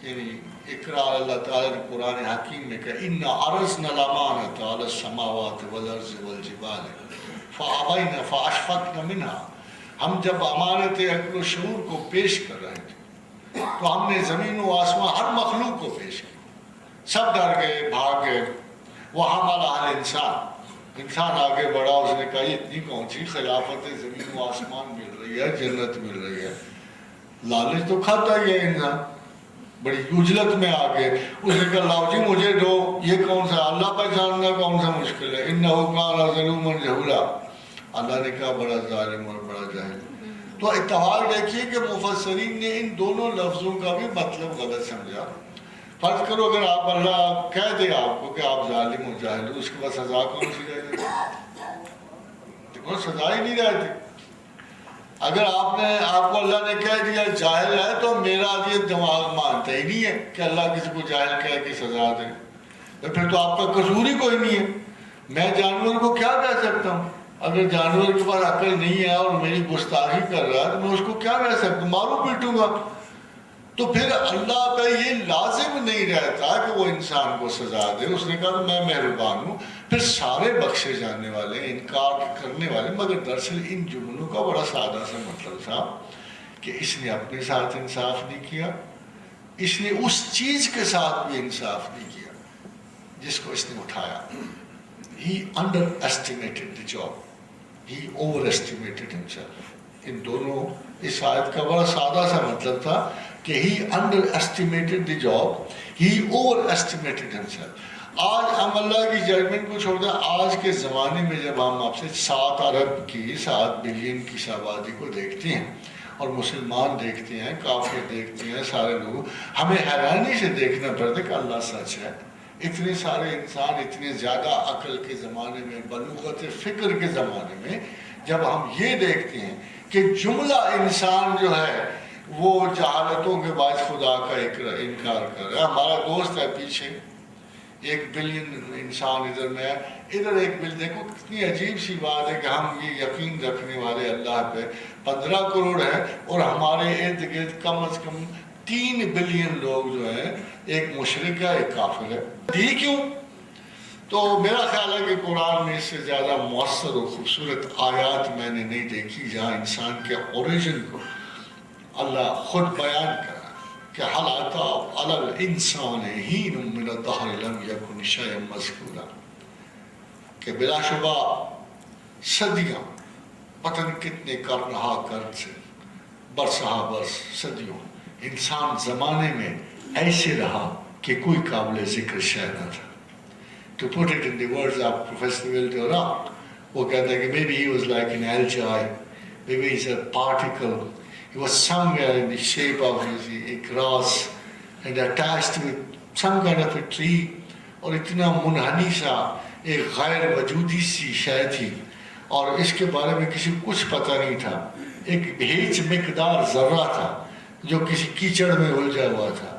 یعنی اقرار اللہ تعالیٰ نے قرآن حکیم میں کہا اِنَّا عَرَضْنَا الْأَمَانَةَ عَلَى السَّمَاوَاتِ وَالْأَرْضِ وَالْجِبَالِ فَأَبَيْنَ فَأَشْفَقْنَ مِنْهَا، ہم جب امانت عقل و شعور کو پیش کر رہے تھے تو ہم نے زمین و آسمان ہر مخلوق کو پیش کیا، سب ڈر گئے، بھاگ گئے۔ وَحَمَلَهَا الْإِنسَانُ، انسان آگے بڑھا، اس نے کہا یہ اتنی کون سی خلافت زمین و آسمان مل رہی ہے، جنت مل رہی ہے، لالچ تو کھاتا ہی ہے انسان، بڑی یوجلت میں آگے اس نے کہا لاؤ جی مجھے دو، یہ کون سا اللہ پہچاننا کون سا مشکل ہے، انہو کان ظلوما جہولا، اللہ نے کہا بڑا ظالم اور بڑا جاہل۔ تو اتحاد دیکھیے کہ مفسرین نے ان دونوں لفظوں کا بھی مطلب غلط سمجھا۔ فرض کرو اگر آپ اللہ کہہ دے آپ کو کہ آپ ظالم و جاہل ہو، اس کے بعد سزا کون سی رہ جاتی؟ دیکھو سزا ہی نہیں رہتی۔ اگر آپ کو اللہ نے کہہ دیا جاہل ہے تو میرا یہ دماغ مانتا ہی نہیں ہے کہ اللہ کسی کو جاہل کہہ کے سزا دے، تو پھر تو آپ کا قصور ہی کوئی نہیں ہے۔ میں جانور کو کیا کہہ سکتا ہوں؟ اگر جانور کے پاس عقل نہیں ہے اور میری گستاخی کر رہا ہے تو میں اس کو کیا کہہ سکتا ہوں؟ ماروں پیٹوں گا۔ تو پھر اللہ پہ یہ لازم نہیں رہتا کہ وہ انسان کو سزا دے. اس نے کہا میں مہربان ہوں, پھر سارے بخشے جانے والے, انکار کرنے والے. مگر دراصل ان جملوں کا بڑا سادہ سا مطلب تھا کہ اس نے اپنے ساتھ انصاف نہیں کیا, اس نے اس چیز کے ساتھ بھی انصاف نہیں کیا جس کو اس نے اٹھایا. He underestimated the job. He overestimated himself. ان دونوں اس آیت کا بڑا سادہ سا مطلب تھا کہ he underestimated the job, he overestimated himself. آج ہم اللہ کی ججمنٹ کو چھوڑ دیں. آج کے زمانے میں جب ہم آپ سے 7 ارب کی 7 بلین کی آبادی کو دیکھتے ہیں اور مسلمان دیکھتے ہیں, کافر دیکھتے ہیں, سارے لوگ, ہمیں حیرانی سے دیکھنا پڑتا ہے کہ اللہ سچ ہے. اتنے سارے انسان اتنے زیادہ عقل کے زمانے میں, بلوغت فکر کے زمانے میں, جب ہم یہ دیکھتے ہیں کہ جملہ انسان جو ہے وہ جہالتوں کے باعث خدا کا انکار کر رہا ہے. ہمارا دوست ہے پیچھے, 1 بلین انسان ادھر میں ہے, ادھر 1 بلین. دیکھو کتنی عجیب سی بات ہے کہ ہم یہ یقین رکھنے والے اللہ پہ 15 کروڑ ہیں اور ہمارے ارد گرد کم از کم 3 بلین لوگ جو ہیں, ایک مشرک ہے, ایک کافر ہے. دی کیوں؟ تو میرا خیال ہے کہ قرآن میں اس سے زیادہ مؤثر و خوبصورت آیات میں نے نہیں دیکھی جہاں انسان کے اوریجن کو اللہ خود بیان کرا کہ حل اتی علی الانسان حین من الدہر لم یکن شیئا مذکورا, کہ بلا شبہ صدیاں, پتہ نہیں کتنے قرنہا قرن سے, برسہا برس, صدیوں انسان زمانے میں ایسے رہا کہ کوئی قابل ذکر شے نہ تھا. To put it in the words of Professor Wilder, وہ کہتا ہے کہ maybe he was like an algae, maybe he's a particle, he was somewhere in the shape of a grass and attached with some kind of a tree, اور اتنا منحنی سا ایک غیر وجودی سی شے تھی اور اس کے بارے میں کسی کو کچھ پتہ نہیں تھا. ایک ہیچ مقدار ذرہ تھا جو کسی کیچڑ میں الجھا ہوا تھا,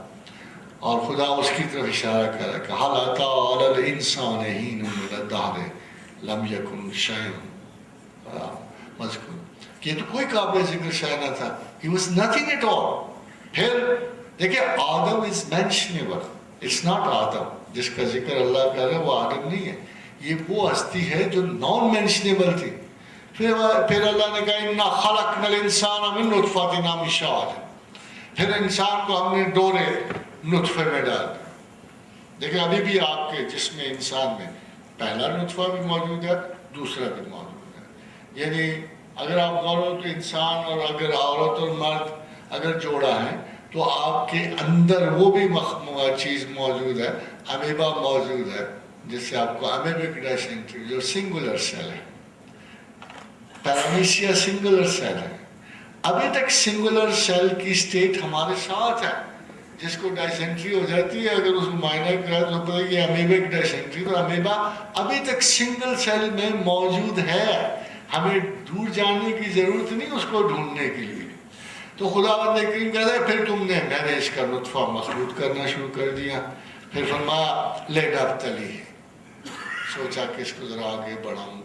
اور خدا اس کی طرف اشارہ کر رہا ہے کہ حل اتی علی الانسان حین من الدہر لم یکن شیئا مذکورا, کہ یہ تو کوئی قابل ذکر شے نہ تھا. He was nothing at all. پھر دیکھیں آدم is mentionable, it's not آدم. جس کا ذکر اللہ کر رہا ہے وہ آدم نہیں ہے, یہ وہ ہستی ہے جو نان مینشنیبل تھی. پھر اللہ نے کہا انا خلقنا الانسان من نطفۃ امشاج, پھر انسان کو ہم نے ڈورے نطفے میں ڈال دیا. دیکھیں ابھی بھی آپ کے جسم انسان میں پہلا نطفہ بھی موجود ہے, دوسرا بھی موجود ہے. یعنی اگر آپ غور تو انسان اور اگر عورت اور مرد اگر جوڑا ہے تو آپ کے اندر وہ بھی چیز موجود ہے, امیبا موجود ہے, جس سے آپ کو امیبک ڈائسینٹری جو سنگولر سیل ہے, پیرامیشیا سنگولر سیل ہے. ابھی تک سنگولر سیل کی سٹیٹ ہمارے ساتھ ہے, جس کو ڈائسینٹری ہو جاتی ہے اگر اس کو معائنہ کرا تو پتہ ہے کہ امیبک ڈائسینٹری, تو امیبا ابھی تک سنگل سیل میں موجود ہے. ہمیں دور جانے کی ضرورت نہیں اس کو ڈھونڈنے کے لیے. تو خداوند کریم کہتا ہے پھر تم نے میں نے اس کا نطفہ مخلوط کرنا شروع کر دیا. پھر فرمایا لنبتلیہ, سوچا کہ اس کو ذرا آگے بڑھاؤں,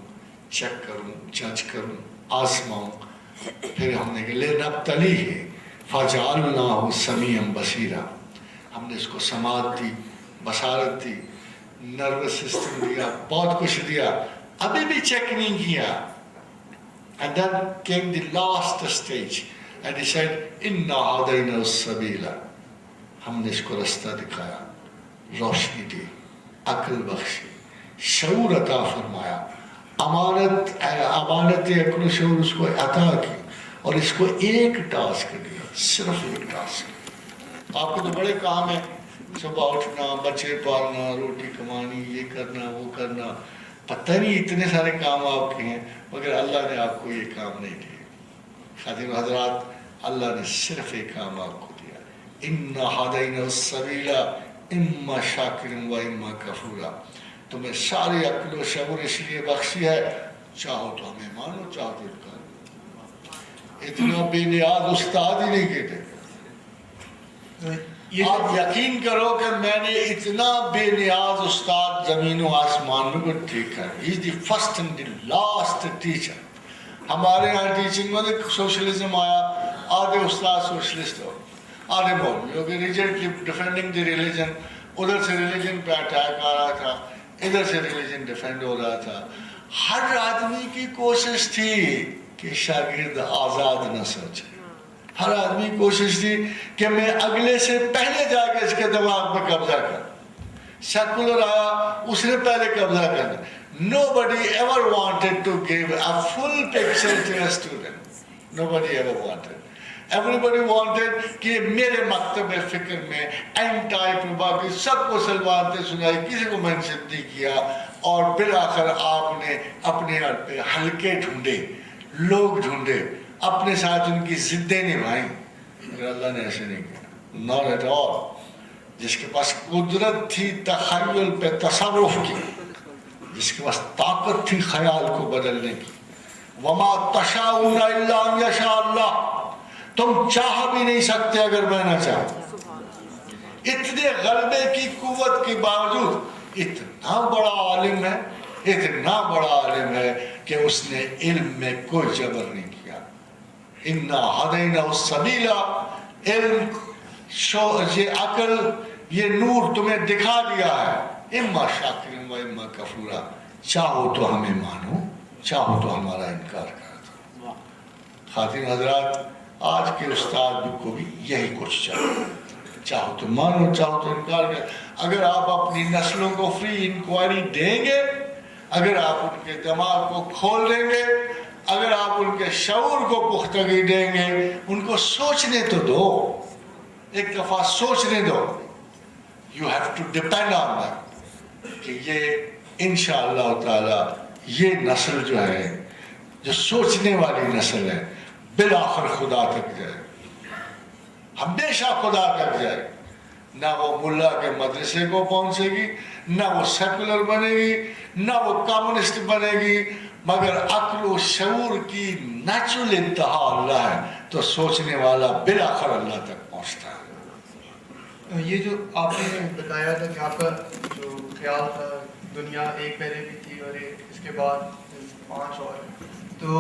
چیک کروں, جج کروں, آزماؤں. پھر ہم نے کہا لنبتلیہ فجعلناہ سمیعا بصیرا, ہم نے اس کو سماعت دی, بصارت دی, نروس سسٹم دیا, بہت کچھ دیا, ابھی بھی چیک نہیں کیا. And then came the last stage and he said اِنَّا هَدَيْنَا السَّبِيلَ, ہم نے اس کو رستہ دکھایا, روشنی دی, عقل بخشی, شعور عطا فرمایا, امانت عقل و شعور اس کو عطا کی, اور اس کو ایک ٹاسک دیا, صرف ایک ٹاسک. آپ کو تو بڑے کام ہیں, صبح اٹھنا, بچے پالنا, روٹی کمانی, یہ کرنا وہ کرنا, پتہ نہیں اتنے سارے کام آپ کے ہیں, مگر اللہ نے آپ کو یہ کام نہیں دیے. خادم حضرات, اللہ نے صرف ایک کام آپ کو دیا, اِنَّا هَدَيْنَا السَّبِيلَ اِمَّا شَاكِرٍ وَإِمَّا كَفُورًا. تمہیں ساری عقل و شعور اس لیے بخشی ہے, چاہو تو ہمیں مانو, چاہو تو انکار. اتنا بے نیاز استاد ہی نہیں کہتے. آپ یقین کرو کہ میں نے اتنا بے نیاز استاد زمین و آسمان میں کو دیکھا ہے. He is the first and the last teacher. ہمارے یہاں ٹیچنگ میں سوشلزم آیا, آدھے استاد سوشلسٹ ہو, آدھے مولویوں کے ریجنٹلی ڈیفینڈنگ دی ریلیجن، ادھر سے ریلیجن پہ اٹیک آ رہا تھا، ادھر سے ریلیجن ڈیفینڈ ہو رہا تھا. ہر آدمی کی کوشش تھی کہ شاگرد آزاد نہ سوچے. ہر آدمی کی کوشش تھی کہ میں اگلے سے پہلے جا کے اس کے دماغ پہ قبضہ کروں. سیکولر آیا، اس نے پہلے قبضہ کرنا. Nobody ever wanted to give a full picture to a student. Nobody ever wanted. Everybody wanted کہ میرے مکتب فکر میں اینڈ ٹائپ باقی سب کو سلمان نے سنائی، کسی کو منشد نہیں کیا، اور بالآخر آپ نے اپنے حلقے ڈھونڈے، لوگ ڈھونڈے، اپنے ساتھ ان کی ضدیں نبھائیں. مگر اللہ نے ایسے نہیں کیا. Not at all. جس کے پاس قدرت تھی تخیل پہ تصرف کی، جس کے پاس طاقت تھی خیال کو بدلنے کی، وما تشاءون الا ان یشاء اللہ، تم چاہ بھی نہیں سکتے اگر میں نہ چاہوں. اتنے غلبے کی قوت کے باوجود اتنا بڑا عالم ہے، اتنا بڑا عالم ہے کہ اس نے علم میں کوئی جبر نہیں کیا. انا ہدینا السبیل، علم یہ عقل یہ نور تمہیں دکھا دیا ہے، اما شاکر و اما کفورا، چاہو تو ہمیں مانو، چاہو تو ہمارا انکار کر دو. خواتین حضرات، آج کے استاد کو بھی یہی کچھ چاہیے، چاہو تو مانو، چاہو تو انکار کر. اگر آپ اپنی نسلوں کو فری انکوائری دیں گے، اگر آپ ان کے دماغ کو کھول دیں گے، اگر آپ ان کے شعور کو پختگی دیں گے، ان کو سوچنے تو دو، ایک دفعہ سوچنے دو. You have to depend on that کہ یہ انشاءاللہ تعالی یہ نسل جو ہے، جو سوچنے والی نسل ہے، بالآخر خدا تک جائے، ہمیشہ خدا تک جائے. نہ وہ ملا کے مدرسے کو پہنچے گی، نہ وہ سیکولر بنے گی، نہ وہ کمیونسٹ بنے گی، مگر عقل و شعور کی نیچرل انتہا اللہ ہے، تو سوچنے والا بالآخر اللہ تک پہنچتا ہے. یہ جو آپ نے بتایا تھا کہ آپ کا جو خیال تھا دنیا ایک پہلے بھی تھی اور ایک اس کے بعد 5 اور، تو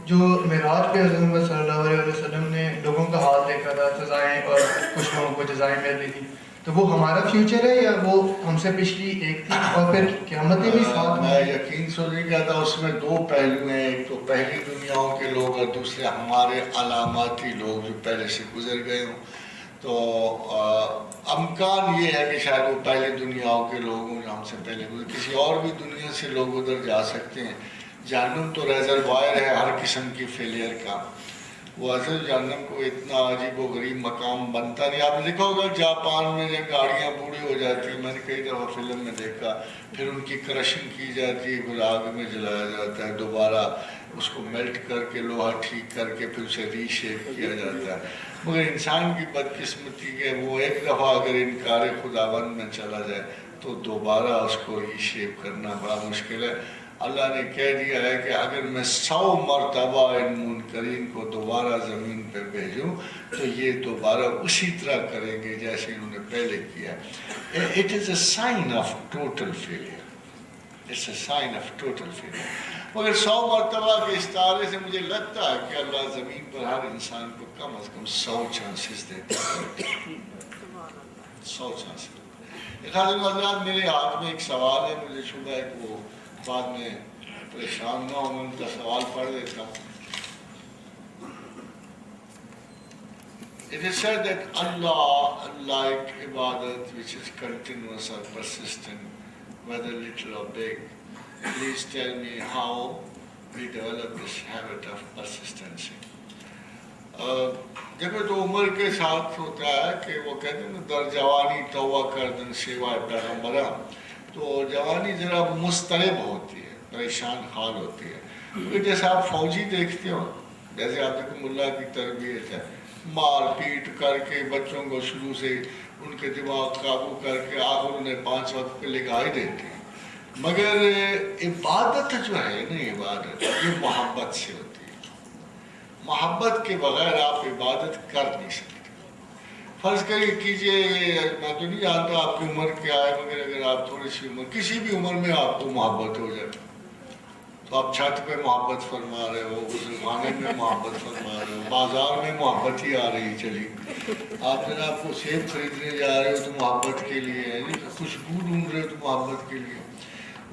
جو معراج پہ حضرت محمد صلی اللہ علیہ وسلم نے لوگوں کا حال دیکھا تھا، سزائیں اور کچھ لوگوں کو جزائیں مل رہی تھی، تو وہ ہمارا فیوچر ہے یا وہ ہم سے پچھلی ایک تھی اور پھر قیامتیں بھی ساتھ؟ میں یقین سے نہیں کہتا، اس میں 2 پہلو ہیں. ایک تو پہلی دنیاؤں کے لوگ اور دوسرے ہمارے علاماتی لوگ جو پہلے سے گزر گئے ہوں. تو امکان یہ ہے کہ شاید وہ پہلے دنیاؤں کے لوگ ہوں جو ہم سے پہلے گزر، کسی اور بھی دنیا سے لوگ ادھر جا سکتے ہیں. جہنم تو ریزروائر ہے ہر قسم کی فیلئر کا. وہ اصل جہنم کو اتنا عجیب و غریب مقام بنتا نہیں. آپ نے دیکھا ہوگا جاپان میں جب گاڑیاں بوڑھی ہو جاتی ہیں، میں نے کئی دفعہ فلم میں دیکھا، پھر ان کی کرشنگ کی جاتی ہے، پھر آگ میں جلایا جاتا ہے، دوبارہ اس کو میلٹ کر کے لوہا ٹھیک کر کے پھر اسے ری شیپ کیا جاتا ہے. مگر انسان کی بدقسمتی کہ وہ ایک دفعہ اگر انکار خداوند میں چلا جائے تو دوبارہ اس کو ری شیپ کرنا بڑا مشکل ہے. اللہ نے کہہ دیا ہے کہ اگر میں 100 مرتبہ ان منکرین کو دوبارہ زمین پہ بھیجوں تو یہ دوبارہ اسی طرح کریں گے جیسے انہوں نے پہلے کیا. It is a sign of total failure. It's a sign of total failure. مگر 100 مرتبہ کے استعارے سے مجھے لگتا ہے کہ اللہ زمین پر ہر انسان کو کم از کم 100 چانسز دیتا ہے. 100 چانسز. خاتون حضرات، میرے ہاتھ میں ایک سوال ہے، مجھے شبہ ہے کہ وہ بعد میں پریشان نہ ہوں، ان کا سوال پڑھ دیتا ہوں. It is said that Allah like ibadat which is continuous or persistent, whether little or big. Please tell me how we develop this habit of persistency. دیکھو تو عمر کے ساتھ ہوتا ہے کہ وہ کہتے ہیں در جوانی توبہ کردن سوائے پیغمبرہ. تو جوانی ذرا مضطرب ہوتی ہے، پریشان حال ہوتی ہے. کیونکہ جیسے آپ فوجی دیکھتے ہو، جیسے آپ دیکھو ملا کی تربیت ہے، مار پیٹ کر کے بچوں کو شروع سے ان کے دماغ قابو کر کے آخر انہیں 5 وقت پہ لگائی دیتے ہیں. مگر عبادت جو ہے نا، عبادت یہ محبت سے ہوتی ہے. محبت کے بغیر آپ عبادت کر نہیں سکتے. فرض کیجئے میں تو نہیں جانتا آپ کی عمر کیا ہے، مگر اگر آپ تھوڑی سی عمر، کسی بھی عمر میں آپ کو محبت ہو جائے تو آپ چھت پہ محبت فرما رہے ہو, غسلخانے میں محبت فرما رہے ہو, بازار میں محبت ہی آ رہی چلی. آپ جناب کو سیب خریدنے جا رہے ہو تو محبت کے لیے, خوشبو ڈھونڈ رہے ہو تو محبت کے لیے,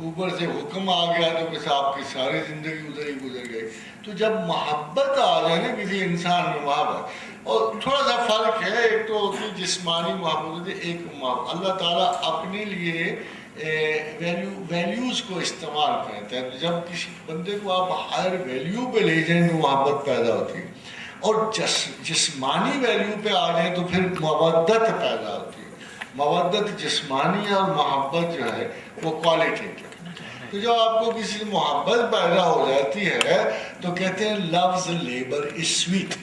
اوپر سے حکم آ گیا تو بس آپ کی ساری زندگی ادھر ہی گزر گئی. تو جب محبت آ جائے نا کسی انسان میں, محبت, اور تھوڑا سا فرق ہے, ایک تو ہوتی ہے جسمانی محبت ہوتی ہے, ایک محبت اللہ تعالیٰ اپنے لیے ویلیوز کو استعمال کرتے ہیں. جب کسی بندے کو آپ ہائر ویلیو پہ لے جائیں تو محبت پیدا ہوتی ہے, اور جسمانی ویلیو پہ آ جائیں تو پھر مودت پیدا ہوتی ہے. مودت جسمانی اور محبت جو ہے وہ کوالٹیٹیو. تو جب آپ کو کسی سے محبت پیدا ہو جاتی ہے تو کہتے ہیں لفظ لیبر از سویٹ.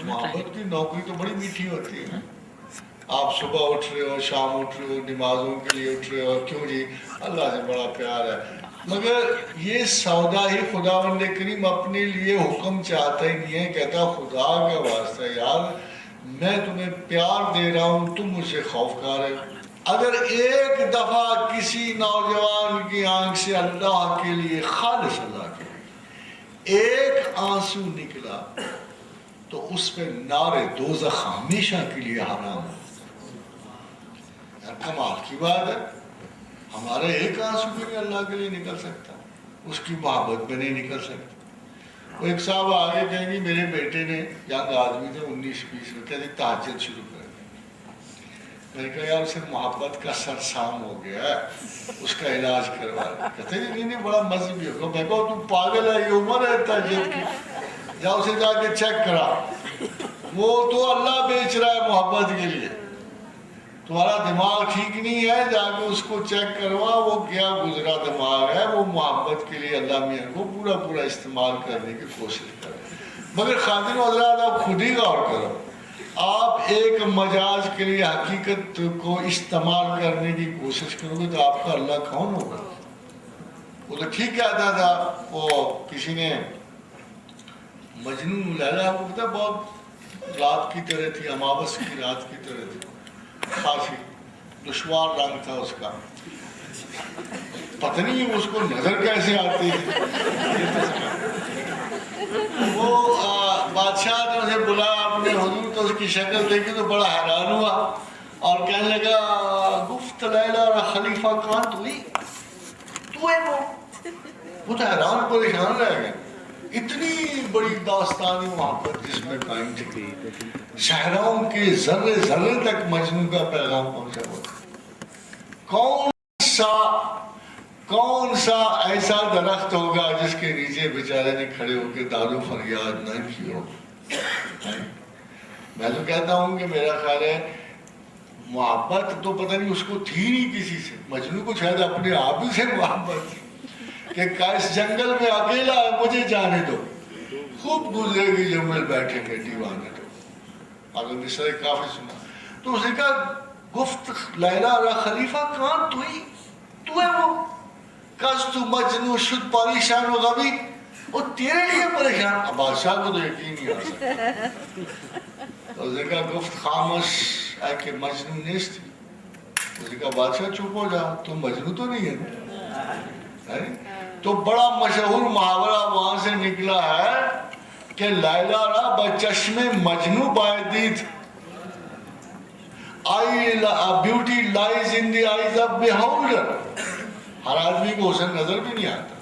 محبت کی نوکری تو بڑی میٹھی ہوتی ہے. آپ صبح اٹھ رہے ہو, شام اٹھ رہے ہو, نمازوں کے لیے اٹھ رہے ہو, کیوں جی اللہ سے بڑا پیار ہے, مگر یہ سودا ہی خداوند کریم اپنے لیے حکم چاہتا ہی نہیں ہے. کہتا خدا کا واسطہ یار میں تمہیں پیار دے رہا ہوں, تم مجھ سے خوف کھا رہے ہو. اگر ایک دفعہ کسی نوجوان کی آنکھ سے اللہ کے لیے, خالص اللہ کے لیے ایک آنسو نکلا تو اس پہ نار دوزخ ہمیشہ کے لیے حرام ہے. کمال کی بات ہے, ہمارے ایک آنسو بھی نہیں اللہ کے لیے نکل سکتا, اس کی محبت بھی نہیں نکل سکتی. وہ ایک صاحب آگے کہیں گے میرے بیٹے نے, ینگ آدمی تھے 19-20 میں, کہتے تہجد شروع کر دی. میں نے کہا یار اسے محبت کا سرسام ہو گیا ہے, اس کا علاج کروا. کہتے ہیں نہیں بڑا مذہبی ہوگا. میں کہا تم پاگل ہے, یہ عمر ہے تہجد کی, جا اسے جا کے چیک کرا, وہ تو اللہ بیچ رہا ہے محبت کے لیے. تمہارا دماغ ٹھیک نہیں ہے, جا کے اس کو چیک کروا, وہ کیا گزرا دماغ ہے, وہ محبت کے لیے اللہ میاں کو پورا استعمال کرنے کی کوشش کرے. مگر خاطر و حضرات آپ خود ہی غور کرو, آپ ایک مجاز کے لیے حقیقت کو استعمال کرنے کی کوشش کرو گے تو آپ کا اللہ کون ہوگا؟ وہ تو ٹھیک کہتا تھا, وہ کسی نے مجنون لیلا, آپ کو پتا بہت رات کی طرح تھی, اماوس کی رات کی طرح تھی, کافی دشوار رنگ تھا اس کا, پتہ نہیں اس کو نظر کیسے آتی ہے. وہ بادشاہ نے اسے بلایا اپنے حضور, تو اس کی شکل دیکھی تو بڑا حیران ہوا اور کہنے لگا گفت لیلا اور خلیفہ کہاں تو ہی, تو ہے وہ تو حیران پریشان رہ گئے. اتنی بڑی داستانی محبت جس میں قائم تھی, صحراؤں کے ذرے ذرے تک مجنون کا پیغام پہنچا ہوا. کون سا ایسا درخت ہوگا جس کے نیچے بیچارے نے کھڑے ہو کے داد و فریاد نہ کی ہو. میں تو کہتا ہوں کہ میرا خیال ہے محبت تو پتہ نہیں اس کو تھی نہیں کسی سے, مجنون کو شاید اپنے آپ ہی سے محبت تھی کہ اس جنگل میں اکیلا ہے, مجھے جانے دو, خوب گزرے گی جنگل بیٹھے گے دیوانے. تو اگر مصر کافی سنا تو اس نے کہا گفت لیلا را خلیفہ کہاں تو ہی, تو ہے وہ, کس تو مجنون شد پریشان و غبی, وہ تیرے لیے پریشان. اب بادشاہ کو تو یقین نہیں آ سکتا. تو اس نے کہا گفت خاموش ہے کہ مجنون نیست. اس نے کہا بادشاہ چپ ہو جا, تم مجنون تو نہیں ہے. تو بڑا مشہور محاورہ وہاں سے نکلا ہے کہ لیلا را بچشم مجنو بائدید, beauty lies in the eyes of beholder. ہر آدمی کو حسن نظر بھی نہیں آتا,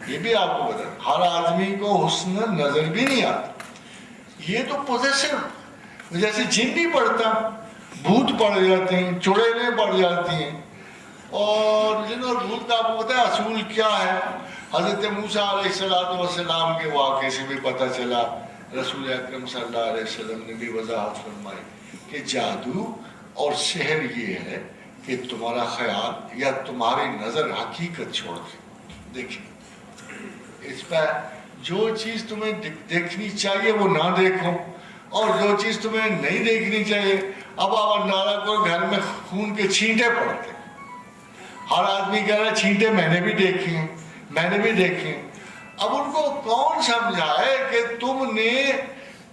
یہ بھی آپ کو بتا, ہر آدمی کو حسن نظر بھی نہیں آتا. یہ تو پوزیشن, جیسے جن نہیں پڑتا, بھوت پڑ جاتے ہیں, چڑیلیں پڑ جاتی ہیں, اور جن اور بھوت کا آپ کو پتا ہے اصول کیا ہے. حضرت موسیٰ علیہ السلام کے واقعے سے بھی پتہ چلا, رسول اکرم صلی اللہ علیہ وسلم نے بھی وضاحت فرمائی کہ جادو اور سحر یہ ہے کہ تمہارا خیال یا تمہاری نظر حقیقت چھوڑ دے. دیکھیں اس پہ جو چیز تمہیں دیکھنی چاہیے وہ نہ دیکھو, اور جو چیز تمہیں نہیں دیکھنی چاہیے. اب آپ اندازہ کرو گھر میں خون کے چھینٹے پڑتے, ہر آدمی کہہ رہا ہے چھینٹے میں نے بھی دیکھے ہیں, میں نے بھی دیکھے. اب ان کو کون سمجھائے کہ تم نے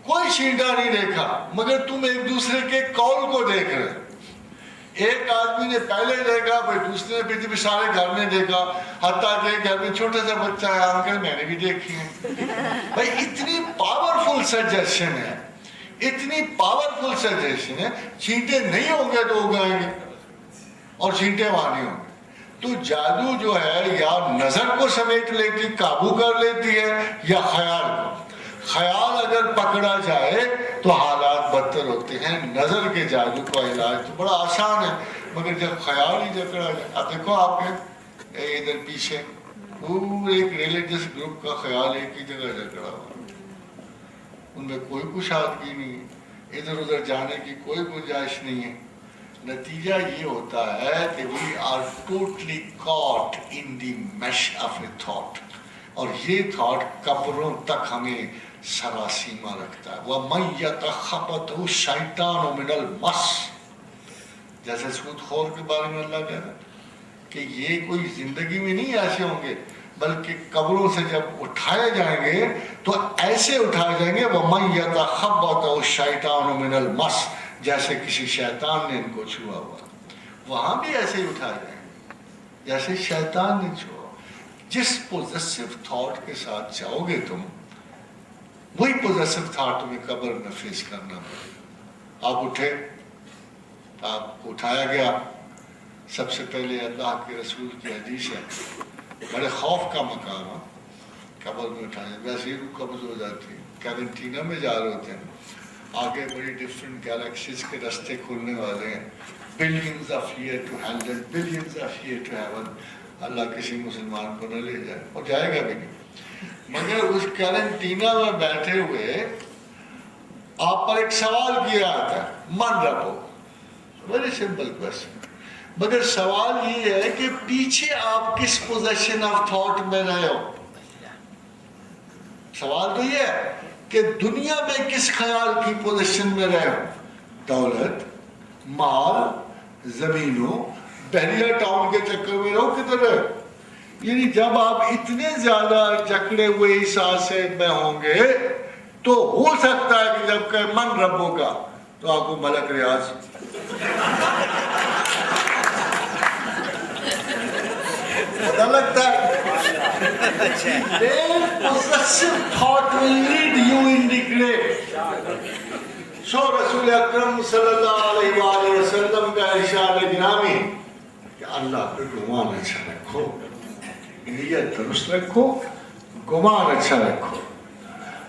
کوئی چھینٹا نہیں دیکھا, مگر تم ایک دوسرے کے قول کو دیکھ رہے. ایک آدمی نے پہلے دیکھا، پھر دوسرے نے، پھر سارے گھر میں دیکھا، حتیٰ کہ گھر میں چھوٹا سا بچہ ہے، انکل میں نے بھی دیکھی ہے. بھائی اتنی پاورفل سجیشن ہے، اتنی پاورفل سجیشن ہے. چینٹے نہیں ہوں گے تو اگائیں گے، اور چینٹے وہاں نہیں ہوں گے. تو جادو جو ہے یا نظر کو سمیٹ لیتی، قابو کر لیتی ہے، یا خیال کو. خیال اگر پکڑا جائے تو حالات بدتر ہوتے ہیں. نظر کے جادو کا علاج تو بڑا آسان ہے، مگر جب خیال ہی جکڑا جائے. اب دیکھو آپ کے ادھر پیچھے پورے ایک ریلیجس گروپ کا خیال ایک ہی جگہ جکڑا ہوا، ان میں کوئی کشادگی نہیں ہے، ادھر ادھر جانے کی کوئی گنجائش نہیں ہے. نتیجہ یہ ہوتا ہے کہ we are totally caught in the mesh of a thought. اور یہ تھاٹ قبروں تک ہمیں سراسیمہ رکھتا ہے. وَمَنْ يَتَخَبَطُ الشَّيْطَانُ مِنَ الْمَسِّ، جیسے سود خور کے بارے میں اللہ کہہ رہا ہے کہ یہ کوئی زندگی میں نہیں ایسے ہوں گے، بلکہ قبروں سے جب اٹھائے جائیں گے تو ایسے اٹھائے جائیں گے. وَمَنْ يَتَخَبَطُ الشَّيْطَانُ مِنَ الْمَسِّ، جیسے کسی شیطان نے ان کو چھوا ہوا. وہاں بھی ایسے ہی اٹھائے جائیں گے جیسے شیطان نے چھوا. جس پوزیسو تھاٹ کے ساتھ جاؤ گے تم، وہی پوزیسو تھاٹ تمہیں قبر میں فیس کرنا پڑے گا. آپ اٹھے، آپ کو اٹھایا گیا، سب سے پہلے اللہ کے رسول کی حدیث ہے، بڑے خوف کا مقام ہے قبر میں اٹھایا. ویسے ہی روح قبض ہو جاتی ہے. کیرنٹینا میں جا رہے ہوتے ہیں، آگے بڑی ڈفرینٹ گیلیکسیز کے رستے کھلنے والے ہیں. Planes of air to Helen, planes of air to heaven. اللہ کسی مسلمان کو نہ لے جائے، اور جائے گا بھی نہیں. مگر اس کیرنٹینا میں بیٹھے ہوئے آپ پر ایک سوال کیا جاتا ہے، من ربو. Very simple question. مگر سوال یہ ہے کہ پیچھے آپ کس پوزیشن آف تھاٹ میں رہے ہو. سوال تو یہ ہے کہ دنیا میں کس خیال کی پوزیشن میں رہے ہو. دولت، مال، زمینوں، بحریہ ٹاؤن کے چکر میں رہو، کدھر رہے. یعنی جب آپ اتنے زیادہ جکڑے ہوئے احساس میں ہوں گے تو ہو سکتا ہے کہ جب کہ من رب ہوگا تو آپ کو ملک ریاض پتہ لگتا ہے. possessive thought will lead you in the grave. سو رسول اکرم صلی اللہ علیہ وآلہ وسلم کا ارشاد گرامی کہ اللہ پہ گمان اچھا رکھو، نیت درست رکھو، گمان اچھا رکھو.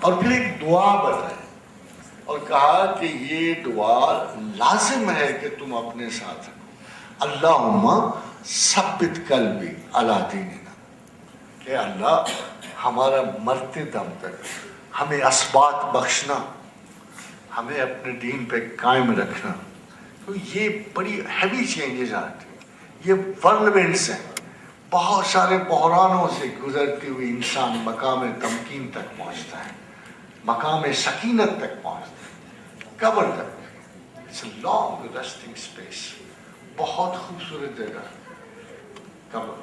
اور پھر ایک دعا بتائی اور کہا کہ یہ دعا لازم ہے کہ تم اپنے ساتھ رکھو. اللہم ثبت قلبی علی دیننا، کہ اللہ ہمارا مرتے دم تک ہمیں اثبات بخشنا، ہمیں اپنے دین پہ قائم رکھنا. تو یہ بڑی ہیوی چینجز آتی ہیں، یہ ورلمنٹس ہیں. بہت سارے بحرانوں سے گزرتے ہوئے انسان مقام تمکین تک پہنچتا ہے، مقام سکینت تک پہنچتا ہے، قبر تک. It's a long resting space, بہت خوبصورت جگہ قبر.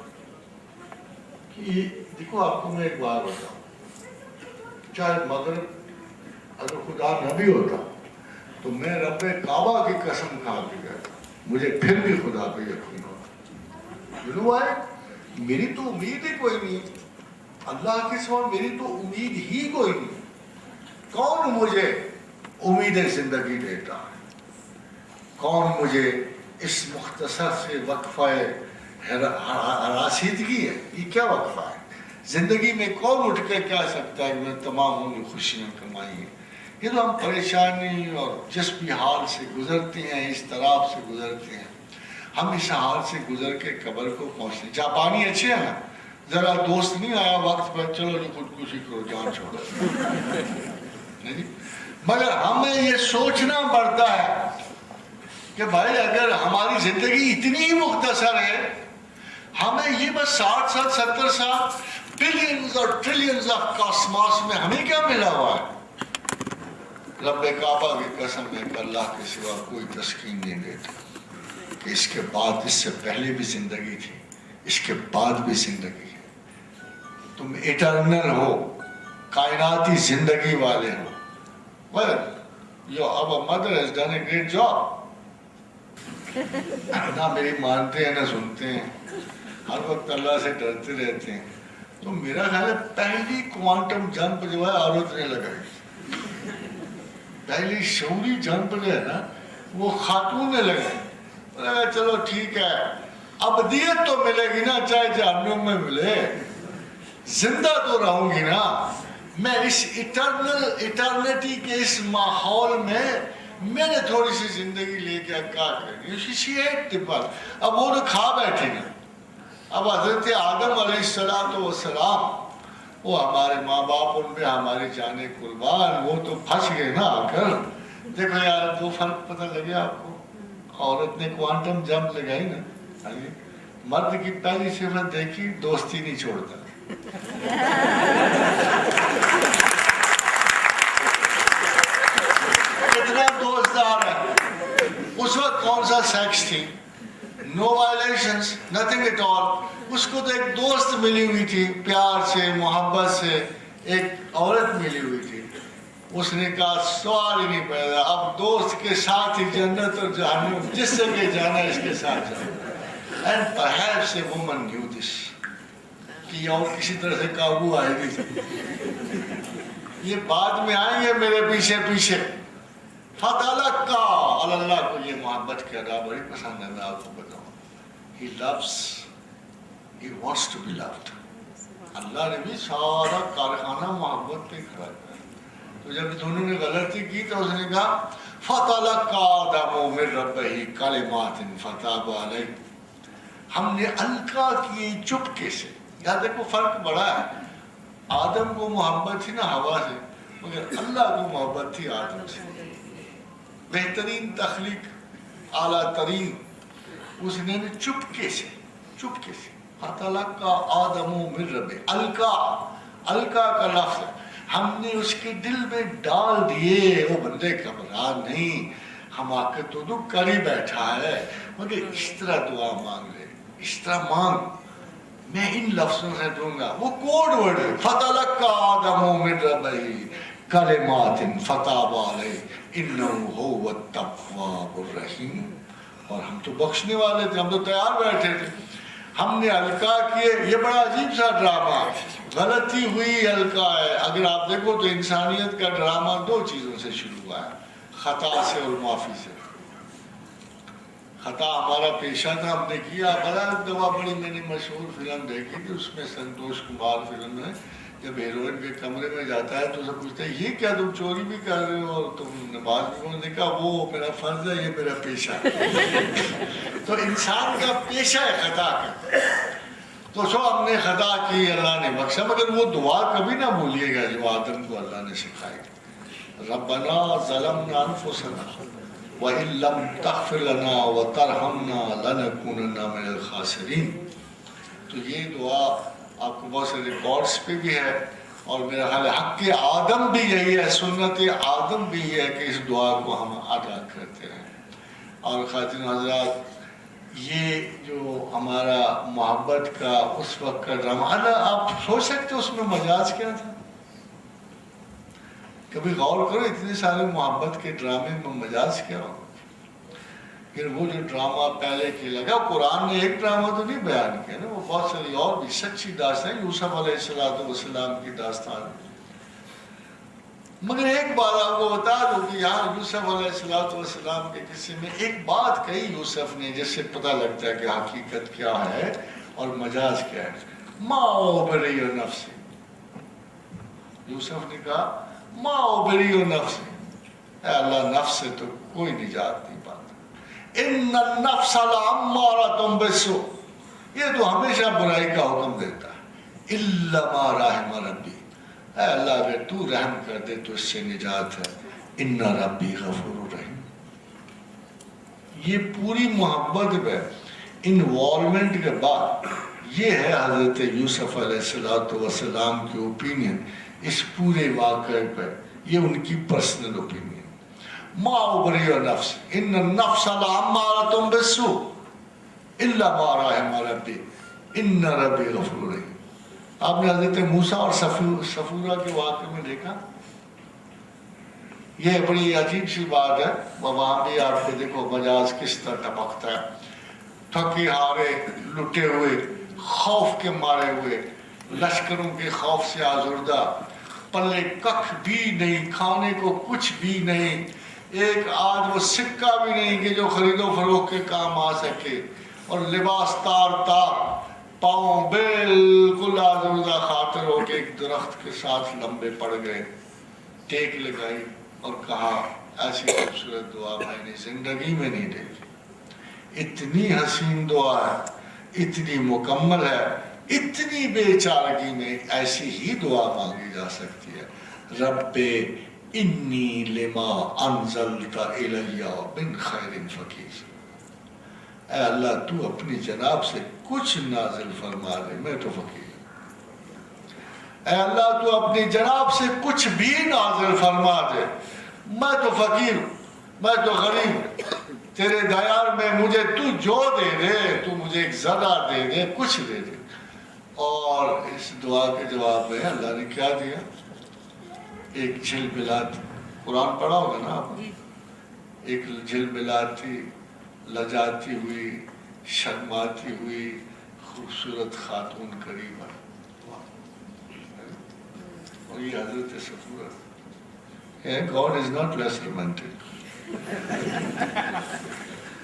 کہ دیکھو آپ کو میں ایک بات بتاؤں، چاہے مغرب اگر خدا نہ بھی ہوتا تو میں رب کعبہ کی قسم کھا کے گیا تھا، مجھے پھر بھی خدا پہ یقین ہوتا. میری تو امید ہی کوئی نہیں، اللہ کے سوا میری تو امید ہی کوئی نہیں. کون مجھے امید زندگی دیتا ہے؟ کون مجھے اس مختصر سے وقفہ راسیدگی ہے، یہ کیا وقفہ ہے زندگی میں؟ کون اٹھ کے کہہ سکتا ہے کہ میں تمام جو خوشیاں کمائی ہیں؟ یہ تو ہم پریشانی اور جس بھی حال سے گزرتے ہیں، اس طرح سے گزرتے ہیں، ہم اس حال سے گزر کے قبر کو پہنچتے ہیں. جاپانی اچھے ہیں نا، ذرا دوست نہیں آیا وقت پر، چلو جی خودکشی کرو، جان چھوڑو. مگر ہمیں یہ سوچنا پڑتا ہے کہ بھائی اگر ہماری زندگی اتنی ہی مختصر ہے، ہمیں یہ بس 60 سال 70 سال بلینز اور ٹریلینز آف کاسماس میں ہمیں کیا ملا ہوا ہے؟ رب کعبہ کی قسم ہے کہ اللہ کے سوا کوئی تسکین نہیں دیتا کہ اس کے بعد، اس سے پہلے بھی زندگی تھی، اس کے بعد بھی زندگی ہے. تم ایٹرنل ہو، کائناتی زندگی والے ہو. Well, our mother has done a great job. نہ میری مانتے ہیں نہ سنتے ہیں، ہر وقت اللہ سے ڈرتے رہتے ہیں. تو میرا خیال ہے پہلی کوانٹم جمپ جو ہے عورت نے لگائی، پہلی شعوری جمپ جو ہے نا وہ خاتون نے لگائی. لگا چلو ٹھیک ہے، ابدیت تو ملے گی نا، چاہے جہنم میں ملے، زندہ تو رہوں گی نا میں اس ایٹرنٹی کے اس ماحول میں. میں نے تھوڑی سی زندگی لے کے کیا کرنی. اب وہ تو کھا بیٹھے نا. اب حضرت آدم علیہ السلام وہ ہمارے ماں باپ، ان پہ ہماری جانیں قربان، وہ تو پھنس گئے نا آ کر. دیکھو یار دو فرق پتہ لگے آپ کو. عورت نے کوانٹم جمپ لگائی نا، مرد کی پہلی صفت دیکھی، دوستی نہیں چھوڑتا. کتنا دوستدار ہے. اس وقت کون سا سیکس تھی؟ نو وائلیشنز، نتھنگ ایٹ آل. اس کو تو ایک دوست ملی ہوئی تھی، پیار سے محبت سے ایک عورت ملی ہوئی تھی. اس نے کہا سوال ہی نہیں پیدا، اب دوست کے ساتھ ہی جنت اور جہنم، جس سے کہ جانا اس کے ساتھ جانا. And perhaps a woman knew this, کہ اور کسی طرح سے قابو آئے گی. یہ بعد میں آئیں گے میرے پیچھے پیچھے. فتلقا، اللہ کو یہ محبت کی ادا بڑی پسند ہے. میں آپ کو بتاؤں، he loves, he wants to be loved. اللہ نے بھی سارا کارخانہ محبت پہ کھڑا کیا. تو جب دونوں نے غلطی کی تو اس نے کہا فتلقا آدم من ربہ کلمات فتاب علیہ. ہم نے القا کی چپکے سے. یہاں دیکھو فرق بڑا ہے. آدم کو محبت تھی نا ہوا سے، مگر اللہ کو محبت تھی آدم سے. بہترین تخلیق، اعلیٰ ترین، اس نے چپکے سے فتلقا آدم من ربہ. القا کا لفظ ہم نے اس کے دل میں ڈال دیے. وہ بندے گھبرا نہیں، حماقت تو کر ہی بیٹھا ہے، مگر اس طرح دعا مانگ لے، اس طرح مانگ، میں ان لفظوں سے دوں گا. وہ کوڈ ورڈ ہے، فتلقا آدم من ربہ کلمات فتاب علیہ انہ هو التواب الرحیم. اور ہم تو بخشنے والے تھے، ہم تو تیار بیٹھے تھے. ہم نے القا کیے. یہ بڑا عجیب سا ڈرامہ، غلطی ہوئی القا ہے. اگر آپ دیکھو تو انسانیت کا ڈرامہ دو چیزوں سے شروع ہوا ہے، خطا سے اور معافی سے. خطا ہمارا پیشہ تھا، ہم نے کیا. بڑا دفعہ بڑی میں نے مشہور فلم دیکھی تھی، اس میں سنتوش کمار فلم ہے، جب ہیروئن کے کمرے میں جاتا ہے تو اسے پوچھتے ہیں یہ کیا تم چوری بھی کر رہے ہو اور تم نماز بھی پڑھنے کا. وہ میرا فرض ہے، یہ میرا پیشہ ہے. تو انسان کا پیشہ ہے خطا کا. تو سو ہم نے خطا کی، اللہ نے بخشا. مگر وہ دعا کبھی نہ بھولیے گا جو آدم کو اللہ نے سکھائی. ربنا ظلمنا انفسنا وَإِن لَمْ تَغْفِرْ لَنَا وَتَرْحَمْنَا لَنَكُونَنَّ مِنَ الْخَاسِرِينَ. تو یہ دعا آپ کو بہت سے ریکارڈز پہ بھی ہے، اور میرا خیال ہے حق آدم بھی یہی ہے، سنت آدم بھی یہ ہے کہ اس دعا کو ہم ادا کرتے ہیں. اور خواتین حضرات، یہ جو ہمارا محبت کا اس وقت کا ڈرامہ، آپ سوچ سکتے اس میں مجاز کیا تھا؟ کبھی غور کرو، اتنے سارے محبت کے ڈرامے میں مجاز کیا ہو؟ پھر وہ جو ڈرامہ پہلے کے لگا، قرآن نے ایک ڈرامہ تو نہیں بیان کیا نا، وہ بہت ساری اور بھی سچی داستان. یوسف علیہ السلام کی داستان. مگر ایک بات آپ کو بتا دو کہ یہاں یوسف علیہ السلام کے قصے میں ایک بات کہی یوسف نے، جس سے پتہ لگتا ہے کہ حقیقت کیا ہے اور مجاز کیا ہے. ما ابری نفسی، یوسف نے کہا ما ابری نفسی، اے اللہ نفس سے تو کوئی نجات نہیں پاتا. ان النفس لامارۃ بالسوء، یہ تو ہمیشہ برائی کا حکم دیتا ہے. الا ما رحم ربی، اے اللہ اگر تو رحم کر دے تو اس سے نجات ہے. ان ربی غفور رحیم. یہ پوری محبت میں انوالومنٹ کے بعد یہ ہے حضرت یوسف علیہ السلام کی اوپینین اس پورے واقعے پر. یہ ان کی پرسنل اوپینین. ما ابری نفس ان النفس لامارۃ بالسوء الا ما رحم ربی ان ربی غفور رحیم. آپ نے حضرت موسیٰ اور صفورہ کے واقعے میں دیکھا، یہ بڑی عجیب سی بات ہے، وہاں بھی آپ کے دیکھو مجاز کس طرح ٹپکتا ہے، تھکے ہارے لٹے ہوئے خوف کے مارے ہوئے لشکروں کے خوف سے آزردہ، پلے ککھ بھی نہیں، کھانے کو کچھ بھی نہیں، ایک آدھ وہ سکہ بھی نہیں کہ جو خرید و فروخت کے کام آ سکے، اور لباس تار تار، پاؤں بالکل آزردہ خاطر ہو کے ایک درخت کے ساتھ لمبے پڑ گئے، ٹیک لگائی اور کہا ایسی خوبصورت دعا میں نے زندگی میں نہیں دیکھی، اتنی حسین دعا ہے، اتنی مکمل ہے، اتنی بے چارگی میں ایسی ہی دعا مانگی جا سکتی ہے، رب انی لما انزلت الی من خیر فقیر، اے اللہ تو اپنی جناب سے کچھ نازل فرما دے، میں تو فقیر ہوں، اے اللہ تو اپنی جناب سے کچھ بھی نازل فرما دے، میں تو فقیر ہوں، میں تو غریب ہوں، تیرے دیار میں مجھے تو جو دے دے، تو مجھے ایک ذرہ دے دے، کچھ دے دے۔ اور اس دعا کے جواب میں اللہ نے کیا دیا؟ ایک جھل بلات، قرآن پڑھا ہوگا نا آپ، ایک جھل بلاتی لجاتی ہوئی شرماتی ہوئی خوبصورت خاتون قریب آئی، اور یہ حضرت صفورہ ہے۔ God is not less romantic۔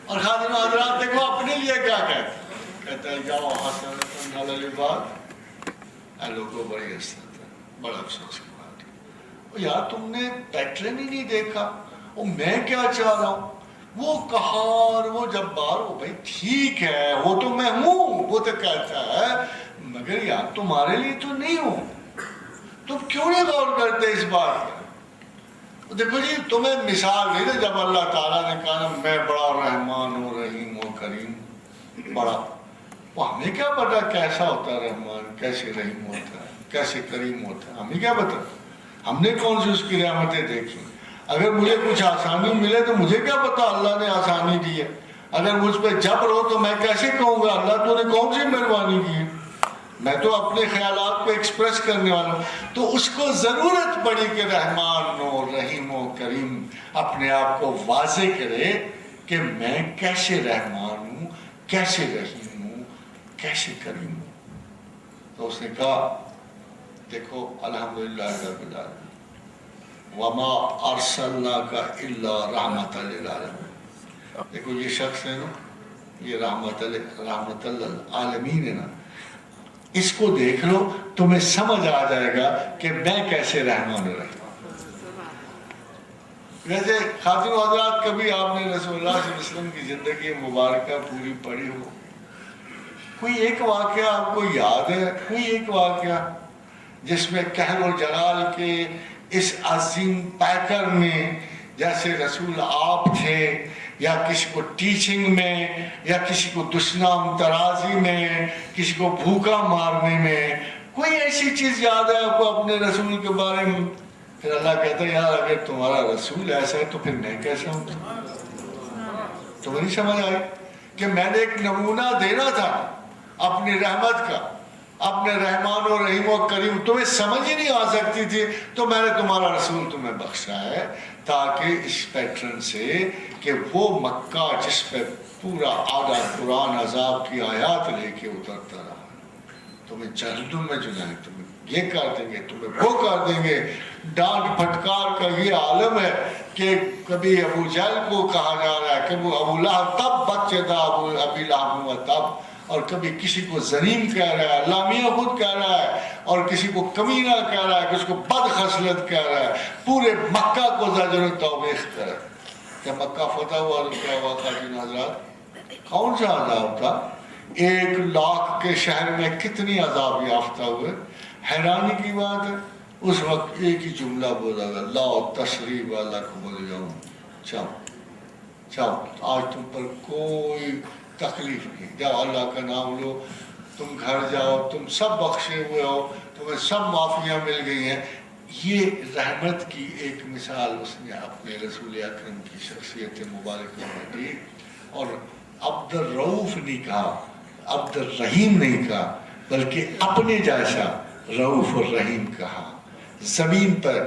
اور خادم حضرات دیکھو اپنے لیے کیا کہتا ہے، جاؤ حسنۃ علی العباد، اے لوگوں بڑی حسرت ہے، بڑا افسوس کی بات ہے، یار تم نے پیٹرن ہی نہیں دیکھا، وہ میں کیا چاہ رہا ہوں، وہ قہار، وہ جبار، وہ بھائی ٹھیک ہے وہ تو میں ہوں، وہ تو کہتا ہے، مگر یار تمہارے لیے تو نہیں ہوں، تم کیوں نہیں غور کرتے اس بات پر؟ دیکھو جی تمہیں مثال دے دے، جب اللہ تعالیٰ نے کہا میں بڑا رحمان ہوں، رحیم ہوں، کریم، بڑا، وہ ہمیں کیا پتا کیسا ہوتا ہے رحمان، کیسے رحیم ہوتا ہے، کیسے کریم ہوتا ہے، ہمیں کیا پتا، ہم نے کون سی اس کی رحمتیں دیکھی؟ اگر مجھے کچھ آسانی ملے تو مجھے کیا پتا اللہ نے آسانی دی ہے، اگر مجھ پہ جبر ہو تو میں کیسے کہوں گا اللہ تو نے کون سی مہربانی کی ہے؟ میں تو اپنے خیالات کو ایکسپریس کرنے والا ہوں۔ تو اس کو ضرورت پڑی کہ رحمان و رحیم و کریم اپنے آپ کو واضح کرے کہ میں کیسے رحمان ہوں، کیسے رحیم ہوں، کیسے کریم ہوں۔ تو اس نے کہا دیکھو الحمدللہ رب العالمین، وما ارسلناک الا رحمۃ للعالمین، دیکھو یہ شخص ہے نا، یہ رحمت للعالمین ہے نا، اس کو دیکھ لو تمہیں سمجھ آ جائے گا کہ میں کیسے رحمان رحیم۔ ویسے خاتون حضرات کبھی آپ نے رسول اللہ صلی اللہ علیہ وسلم کی زندگی مبارکہ پوری پڑھی ہو، کوئی ایک واقعہ آپ کو یاد ہے، کوئی ایک واقعہ جس میں قہر و جلال کے اس عظیم پیکر میں، جیسے رسول آپ تھے، یا کسی کو ٹیچنگ میں، یا کسی کو دشنام ترازی میں، کسی کو بھوکا مارنے میں، کوئی ایسی چیز یاد ہے آپ کو اپنے رسول کے بارے میں؟ پھر اللہ کہتا ہے یار اگر تمہارا رسول ایسا ہے تو پھر میں کیسا ہوں؟ تمہیں نہیں سمجھ آئی کہ میں نے ایک نمونہ دینا تھا اپنی رحمت کا، اپنے رحمان و رحیم و کریم، تمہیں سمجھ ہی نہیں آ سکتی تھی تو میں نے تمہارا رسول تمہیں بخشا ہے، تاکہ اس پیٹرن سے کہ وہ مکہ جس پہ پورا آدھا قرآن عذاب کی آیات لے کے اترتا رہا، تمہیں جہنم میں جلائیں، تمہیں یہ کر دیں گے، تمہیں وہ کر دیں گے، ڈانٹ پھٹکار کا یہ عالم ہے کہ کبھی ابو جہل کو کہا جا رہا ہے، کبھی ابو لہب تب بچے تھا ابی لہب ہوا تب، اور کبھی کسی کو زنیم کہہ رہا ہے، لامیہ خود کہہ رہا ہے، اور کسی کو کمینہ کہہ رہا ہے، کسی کو بد خصلت کہہ رہا ہے، پورے مکہ کو زجر و توبیخ کرے۔ جب مکہ فتح ہوا تو کیا ہوا خاتون حضرات؟ کون سا عذاب تھا؟ 1,00,000 کے شہر میں کتنی عذاب یافتہ ہوئے؟ حیرانی کی بات ہے اس وقت ایک ہی جملہ بولا گیا، لا تثریب علیکم اليوم، چاہو چاہو آج تم پر کوئی تکلیف نہیں، جاؤ اللہ کا نام لو، تم گھر جاؤ، تم سب بخشے ہوئے ہو، تمہیں سب معافیاں مل گئی ہیں۔ یہ رحمت کی ایک مثال اس نے اپنے رسول اکرم کی شخصیت مبارکہ میں دی، اور عبد الرؤوف نہیں کہا، عبد الرحیم نہیں کہا، بلکہ اپنے جیسا رؤوف الرحیم کہا۔ زمین پر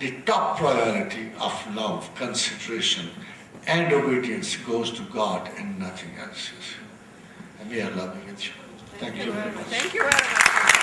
the top priority of love, consideration and obedience goes to God and nothing else. And may Allah be with you. Thank you very much. Thank you very much.